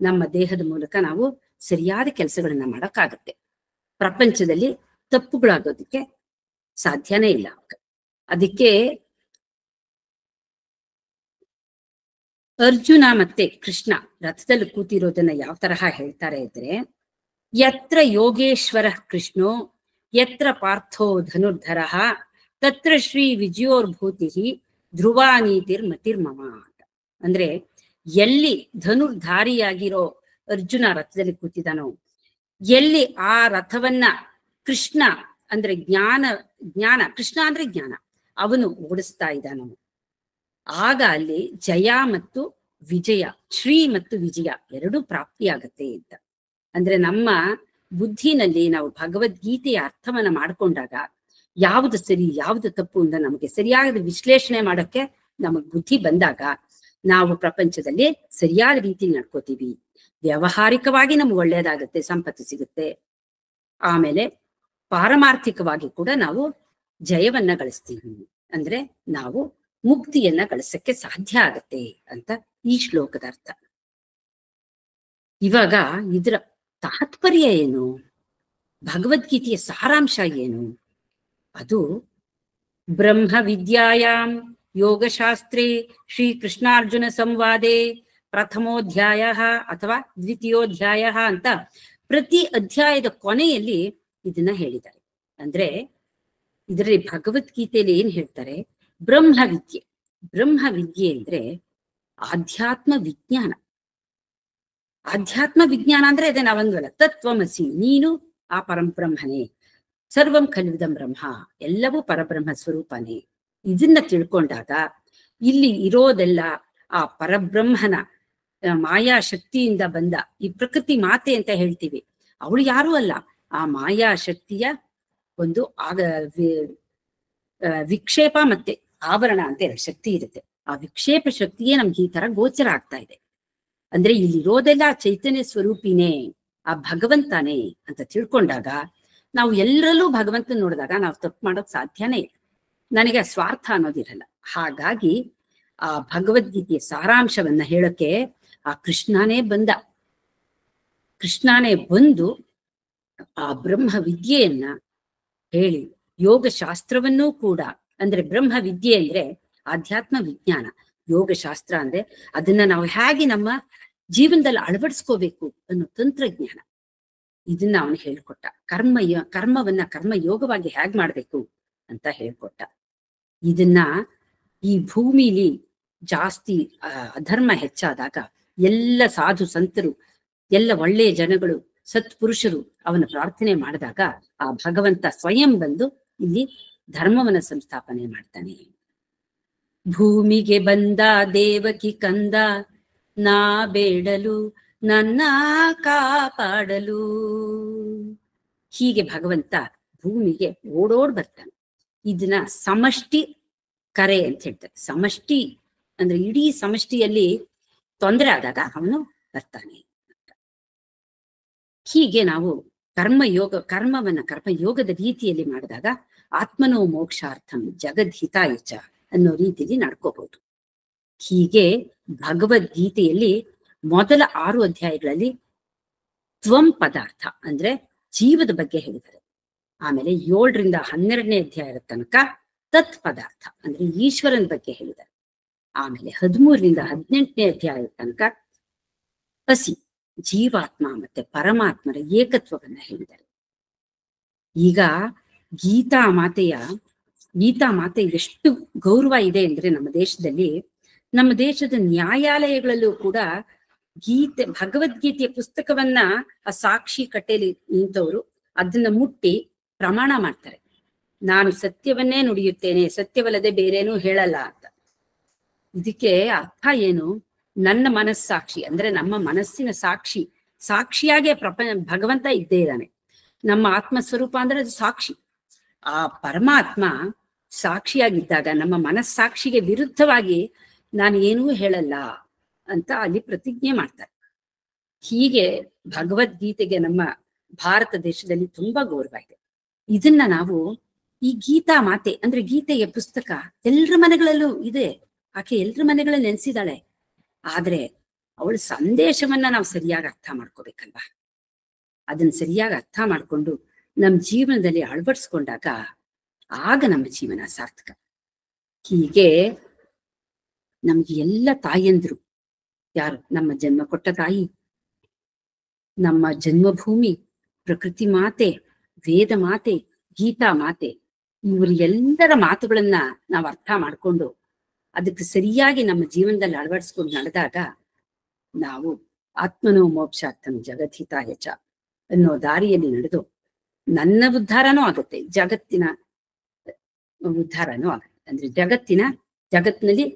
ನಮ್ಮ ದೇಹದ ಮೂಲಕ ನಾವು ಸರಿಯಾದ ಕೆಲಸಗಳನ್ನ ಮಾಡಕ್ಕಾಗತ್ತೆ. ಪ್ರಪಂಚದಲ್ಲಿ ತಪ್ಪುಗಳಾಗೋದಕ್ಕೆ ಸಾಧ್ಯನೇ ಇಲ್ಲ. ಅದಕ್ಕೆ ಅರ್ಜುನ ಮತ್ತೆ ಕೃಷ್ಣ ರಥದಲ್ಲಿ ಕೂತಿರೋದನ್ನ ಯಾವ ತರಹ ಹೇಳ್ತಾರೆ ಇದ್ರೆ, ಯತ್ರ ಯೋಗೇಶ್ವರ ಕೃಷ್ಣೋ ಯತ್ರ ಪಾರ್ಥೋ ಧನುರ್ಧರ ತತ್ರ ಶ್ರೀ ವಿಜಯೋರ್ಭೂತಿ ಧ್ರುವ ನೀತಿರ್ಮತಿರ್ಮಮ ಅಂತ. ಅಂದ್ರೆ ಎಲ್ಲಿ ಧನುರ್ಧಾರಿಯಾಗಿರೋ ಅರ್ಜುನ ರಥದಲ್ಲಿ ಕೂತಿದ್ದಾನೋ, ಎಲ್ಲಿ ಆ ರಥವನ್ನ ಕೃಷ್ಣ ಅಂದ್ರೆ ಜ್ಞಾನ ಕೃಷ್ಣ ಅಂದ್ರೆ ಜ್ಞಾನ ಅವನು ಓಡಿಸ್ತಾ ಇದ್ದಾನೋ, ಆಗ ಅಲ್ಲಿ ಜಯ ಮತ್ತು ವಿಜಯ, ಶ್ರೀ ಮತ್ತು ವಿಜಯ ಎರಡೂ ಪ್ರಾಪ್ತಿಯಾಗತ್ತೆ ಅಂತ. ಅಂದ್ರೆ ನಮ್ಮ ಬುದ್ಧಿನಲ್ಲಿ ನಾವು ಭಗವದ್ಗೀತೆಯ ಅರ್ಥವನ್ನ ಮಾಡ್ಕೊಂಡಾಗ ಯಾವುದು ಸರಿ ಯಾವುದು ತಪ್ಪು ಅಂತ ನಮಗೆ ಸರಿಯಾದ ವಿಶ್ಲೇಷಣೆ ಮಾಡೋಕ್ಕೆ ನಮಗ್ ಬುದ್ಧಿ ಬಂದಾಗ ನಾವು ಪ್ರಪಂಚದಲ್ಲಿ ಸರಿಯಾದ ರೀತಿ ನಡ್ಕೋತೀವಿ. ವ್ಯಾವಹಾರಿಕವಾಗಿ ನಮ್ಗೆ ಒಳ್ಳೇದಾಗತ್ತೆ, ಸಂಪತ್ತು ಸಿಗುತ್ತೆ. ಆಮೇಲೆ ಪಾರಮಾರ್ಥಿಕವಾಗಿ ಕೂಡ ನಾವು ಜಯವನ್ನ ಗಳಿಸ್ತೀವಿ, ಅಂದ್ರೆ ನಾವು ಮುಕ್ತಿಯನ್ನ ಗಳಿಸಕ್ಕೆ ಸಾಧ್ಯ ಆಗತ್ತೆ ಅಂತ ಈ ಶ್ಲೋಕದ ಅರ್ಥ. ಇವಾಗ ಇದರ ತಾತ್ಪರ್ಯ ಏನು, ಭಗವದ್ಗೀತೆಯ ಸಾರಾಂಶ ಏನು? ಅದು ಬ್ರಹ್ಮ ವಿದ್ಯಾಯಾಂ ಯೋಗಶಾಸ್ತ್ರೇ ಶ್ರೀಕೃಷ್ಣಾರ್ಜುನ ಸಂವಾದೆ ಪ್ರಥಮೋಧ್ಯಾಯ ಅಥವಾ ದ್ವಿತೀಯೋಧ್ಯಾಯ ಅಂತ ಪ್ರತಿ ಅಧ್ಯಾಯದ ಕೊನೆಯಲ್ಲಿ ಇದನ್ನ ಹೇಳಿದ್ದಾರೆ. ಅಂದ್ರೆ ಇದರಲ್ಲಿ ಭಗವದ್ಗೀತೆಯಲ್ಲಿ ಏನ್ ಹೇಳ್ತಾರೆ, ಬ್ರಹ್ಮವಿದ್ಯೆ. ಬ್ರಹ್ಮವಿದ್ಯೆ ಅಂದ್ರೆ ಆಧ್ಯಾತ್ಮ ವಿಜ್ಞಾನ. ಆಧ್ಯಾತ್ಮ ವಿಜ್ಞಾನ ಅಂದ್ರೆ ಅದೇ ನಾವಂದ್ವಲ್ಲ, ತತ್ವಮಸಿ, ನೀನು ಆ ಪರಂಬ್ರಹ್ಮನೇ, ಸರ್ವಂ ಖಲ್ವಿದಂ ಬ್ರಹ್ಮ, ಎಲ್ಲವೂ ಪರಬ್ರಹ್ಮ ಸ್ವರೂಪನೇ. ಇದನ್ನ ತಿಳ್ಕೊಂಡಾಗ ಇಲ್ಲಿ ಇರೋದೆಲ್ಲ ಆ ಪರಬ್ರಹ್ಮನ ಮಾಯಾ ಶಕ್ತಿಯಿಂದ ಬಂದ ಈ ಪ್ರಕೃತಿ ಮಾತೆ ಅಂತ ಹೇಳ್ತೀವಿ, ಅವಳು ಯಾರೂ ಅಲ್ಲ, ಆ ಮಾಯಾ ಶಕ್ತಿಯ ಒಂದು ವಿಕ್ಷೇಪ ಮತ್ತೆ ಆವರಣ ಅಂತ ಎರಡು ಶಕ್ತಿ ಇರುತ್ತೆ. ಆ ವಿಕ್ಷೇಪ ಶಕ್ತಿಯೇ ನಮ್ಗೆ ಈ ತರ ಗೋಚರ ಆಗ್ತಾ ಇದೆ. ಅಂದ್ರೆ ಇಲ್ಲಿರೋದೆಲ್ಲ ಚೈತನ್ಯ ಸ್ವರೂಪಿನೇ, ಆ ಭಗವಂತನೇ ಅಂತ ತಿಳ್ಕೊಂಡಾಗ ನಾವು ಎಲ್ಲರಲ್ಲೂ ಭಗವಂತನ ನೋಡಿದಾಗ ನಾವು ತಪ್ಪು ಮಾಡೋಕ್ ಸಾಧ್ಯನೇ ಇಲ್ಲ. ನನಗೆ ಸ್ವಾರ್ಥ ಅನ್ನೋದಿರಲ್ಲ. ಹಾಗಾಗಿ ಆ ಭಗವದ್ಗೀತೆಯ ಸಾರಾಂಶವನ್ನ ಹೇಳಕ್ಕೆ ಆ ಕೃಷ್ಣನೇ ಬಂದ. ಕೃಷ್ಣನೇ ಬಂದು ಆ ಬ್ರಹ್ಮ ವಿದ್ಯೆಯನ್ನ ಹೇಳಿ ಯೋಗ ಶಾಸ್ತ್ರವನ್ನೂ ಕೂಡ, ಅಂದ್ರೆ ಬ್ರಹ್ಮ ವಿದ್ಯೆ ಅಂದ್ರೆ ಆಧ್ಯಾತ್ಮ ವಿಜ್ಞಾನ, ಯೋಗ ಶಾಸ್ತ್ರ ಅಂದ್ರೆ ಅದನ್ನ ನಾವು ಹೇಗೆ ನಮ್ಮ ಜೀವನದಲ್ಲಿ ಅಳವಡಿಸ್ಕೋಬೇಕು ಅನ್ನೋ ತಂತ್ರಜ್ಞಾನ, ಇದನ್ನ ಅವನು ಹೇಳ್ಕೊಟ್ಟ. ಕರ್ಮವನ್ನ ಕರ್ಮಯೋಗವಾಗಿ ಹೇಗ್ ಮಾಡ್ಬೇಕು ಅಂತ ಹೇಳ್ಕೊಟ್ಟ. ಇದನ್ನ ಈ ಭೂಮಿಲಿ ಜಾಸ್ತಿ ಅಧರ್ಮ ಹೆಚ್ಚಾದಾಗ ಎಲ್ಲ ಸಾಧು ಸಂತರು, ಎಲ್ಲ ಒಳ್ಳೆಯ ಜನಗಳು, ಸತ್ಪುರುಷರು ಅವನ ಪ್ರಾರ್ಥನೆ ಮಾಡಿದಾಗ ಆ ಭಗವಂತ ಸ್ವಯಂ ಬಂದು ಇಲ್ಲಿ ಧರ್ಮವನ್ನ ಸಂಸ್ಥಾಪನೆ ಮಾಡ್ತಾನೆ. ಭೂಮಿಗೆ ಬಂದ ದೇವಕಿ ಕಂದ, ನಾ ಬೇಡಲು ನನ್ನ ಕಾಪಾಡಲು. ಹೀಗೆ ಭಗವಂತ ಭೂಮಿಗೆ ಓಡೋಡ್ ಬರ್ತಾನೆ. ಇದನ್ನ ಸಮಷ್ಟಿ ಕರೆ ಅಂತ ಹೇಳ್ತಾರೆ. ಸಮಷ್ಟಿ ಅಂದ್ರೆ ಇಡೀ ಸಮಷ್ಟಿಯಲ್ಲಿ ತೊಂದರೆ ಆದಾಗ ಅವನು ಬರ್ತಾನೆ. ಹೀಗೆ ನಾವು ಕರ್ಮಯೋಗದ ರೀತಿಯಲ್ಲಿ ಮಾಡಿದಾಗ ಆತ್ಮನೋ ಮೋಕ್ಷಾರ್ಥಂ ಜಗದ್ಹಿತಾಯಚ ಅನ್ನೋ ರೀತಿಯಲ್ಲಿ ನಡ್ಕೋಬಹುದು. ಹೀಗೆ ಭಗವದ್ಗೀತೆಯಲ್ಲಿ ಮೊದಲ 6 ಅಧ್ಯಾಯಗಳಲ್ಲಿ ತ್ವಂ ಪದಾರ್ಥ ಅಂದ್ರೆ ಜೀವದ ಬಗ್ಗೆ ಹೇಳಿದ್ದಾರೆ. ಆಮೇಲೆ 7ರಿಂದ 12ನೇ ಅಧ್ಯಾಯದ ತನಕ ತತ್ ಪದಾರ್ಥ ಅಂದ್ರೆ ಈಶ್ವರನ ಬಗ್ಗೆ ಹೇಳಿದ್ದಾರೆ. ಆಮೇಲೆ 13ರಿಂದ 18ನೇ ಅಧ್ಯಾಯದ ತನಕ ಹಸಿ ಜೀವಾತ್ಮ ಮತ್ತೆ ಪರಮಾತ್ಮರ ಏಕತ್ವವನ್ನ ಹೇಳಿದ್ದಾರೆ. ಈಗ ಗೀತಾ ಮಾತೆ ಎಷ್ಟು ಗೌರವ ಇದೆ ಅಂದ್ರೆ ನಮ್ಮ ದೇಶದ ನ್ಯಾಯಾಲಯಗಳಲ್ಲೂ ಕೂಡ ಭಗವದ್ಗೀತೆಯ ಪುಸ್ತಕವನ್ನ ಆ ಸಾಕ್ಷಿ ಕಟ್ಟೆಯಲ್ಲಿ ನಿಂತವರು ಅದನ್ನ ಮುಟ್ಟಿ ಪ್ರಮಾಣ ಮಾಡ್ತಾರೆ. ನಾನು ಸತ್ಯವನ್ನೇ ನುಡಿಯುತ್ತೇನೆ, ಸತ್ಯವಲ್ಲದೆ ಬೇರೇನೂ ಹೇಳಲ್ಲ ಅಂತ. ಇದಕ್ಕೆ ಅರ್ಥ ಏನು? ನನ್ನ ಮನಸ್ಸಾಕ್ಷಿ ಅಂದ್ರೆ ನಮ್ಮ ಮನಸ್ಸಿನ ಸಾಕ್ಷಿಯಾಗೆ ಭಗವಂತ ಇದ್ದೇ ಇದ್ದಾನೆ. ನಮ್ಮ ಆತ್ಮಸ್ವರೂಪ ಅಂದ್ರೆ ಅದು ಸಾಕ್ಷಿ. ಆ ಪರಮಾತ್ಮ ಸಾಕ್ಷಿಯಾಗಿದ್ದಾಗ ನಮ್ಮ ಮನಸ್ಸಾಕ್ಷಿಗೆ ವಿರುದ್ಧವಾಗಿ ನಾನು ಏನೂ ಹೇಳಲ್ಲ ಅಂತ ಅಲ್ಲಿ ಪ್ರತಿಜ್ಞೆ ಮಾಡ್ತಾರೆ. ಹೀಗೆ ಭಗವದ್ಗೀತೆಗೆ ನಮ್ಮ ಭಾರತ ದೇಶದಲ್ಲಿ ತುಂಬಾ ಗೌರವ ಇದೆ. ಇದನ್ನ ನಾವು ಈ ಗೀತಾ ಮಾತೆ ಅಂದ್ರೆ ಗೀತೆಯ ಪುಸ್ತಕ ಎಲ್ರ ಮನೆಗಳಲ್ಲೂ ಇದೆ. ಆಕೆ ಎಲ್ರ ಮನೆಗಳಲ್ಲಿ ನೆನೆಸಿದಾಳೆ. ಆದ್ರೆ ಅವಳ ಸಂದೇಶವನ್ನ ನಾವು ಸರಿಯಾಗಿ ಅರ್ಥ ಮಾಡ್ಕೋಬೇಕಲ್ವಾ? ಅದನ್ನ ಸರಿಯಾಗಿ ಅರ್ಥ ಮಾಡ್ಕೊಂಡು ನಮ್ಮ ಜೀವನದಲ್ಲಿ ಅಳವಡಿಸ್ಕೊಂಡಾಗ ಆಗ ನಮ್ಮ ಜೀವನ ಸಾರ್ಥಕ. ಹೀಗೆ ನಮ್ಗೆ ಎಲ್ಲ ತಾಯಂದ್ರು ಯಾರು? ನಮ್ಮ ಜನ್ಮ ಕೊಟ್ಟ ತಾಯಿ, ನಮ್ಮ ಜನ್ಮಭೂಮಿ, ಪ್ರಕೃತಿ ಮಾತೆ, ವೇದ ಮಾತೆ, ಗೀತಾ ಮಾತೆ, ಇವ್ರ ಎಲ್ಲರ ಮಾತುಗಳನ್ನ ನಾವು ಅರ್ಥ ಮಾಡ್ಕೊಂಡು ಅದಕ್ಕೆ ಸರಿಯಾಗಿ ನಮ್ಮ ಜೀವನದಲ್ಲಿ ಅಳವಡಿಸ್ಕೊಂಡು ನಡೆದಾಗ ನಾವು ಆತ್ಮನೋ ಮೋಕ್ಷಾರ್ಥಂ ಜಗದ್ಹಿತಾಯಚ ಅನ್ನೋ ದಾರಿಯಲ್ಲಿ ನಡೆದು ನನ್ನ ಉದ್ಧಾರನೂ ಆಗುತ್ತೆ, ಜಗತ್ತಿನ ಉದ್ಧಾರನೂ ಆಗುತ್ತೆ. ಅಂದ್ರೆ ಜಗತ್ತಿನಲ್ಲಿ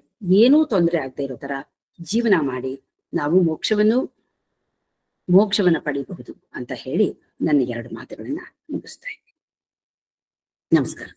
ಏನೂ ತೊಂದರೆ ಆಗದೆ ಇರೋ ತರ ಜೀವನ ಮಾಡಿ ನಾವು ಮೋಕ್ಷವನ್ನ ಪಡಿಬಹುದು ಅಂತ ಹೇಳಿ ನನ್ನ 2 ಮಾತುಗಳನ್ನ ಮುಗಿಸ್ತಾ ಇದ್ದೀನಿ. ನಮಸ್ಕಾರ.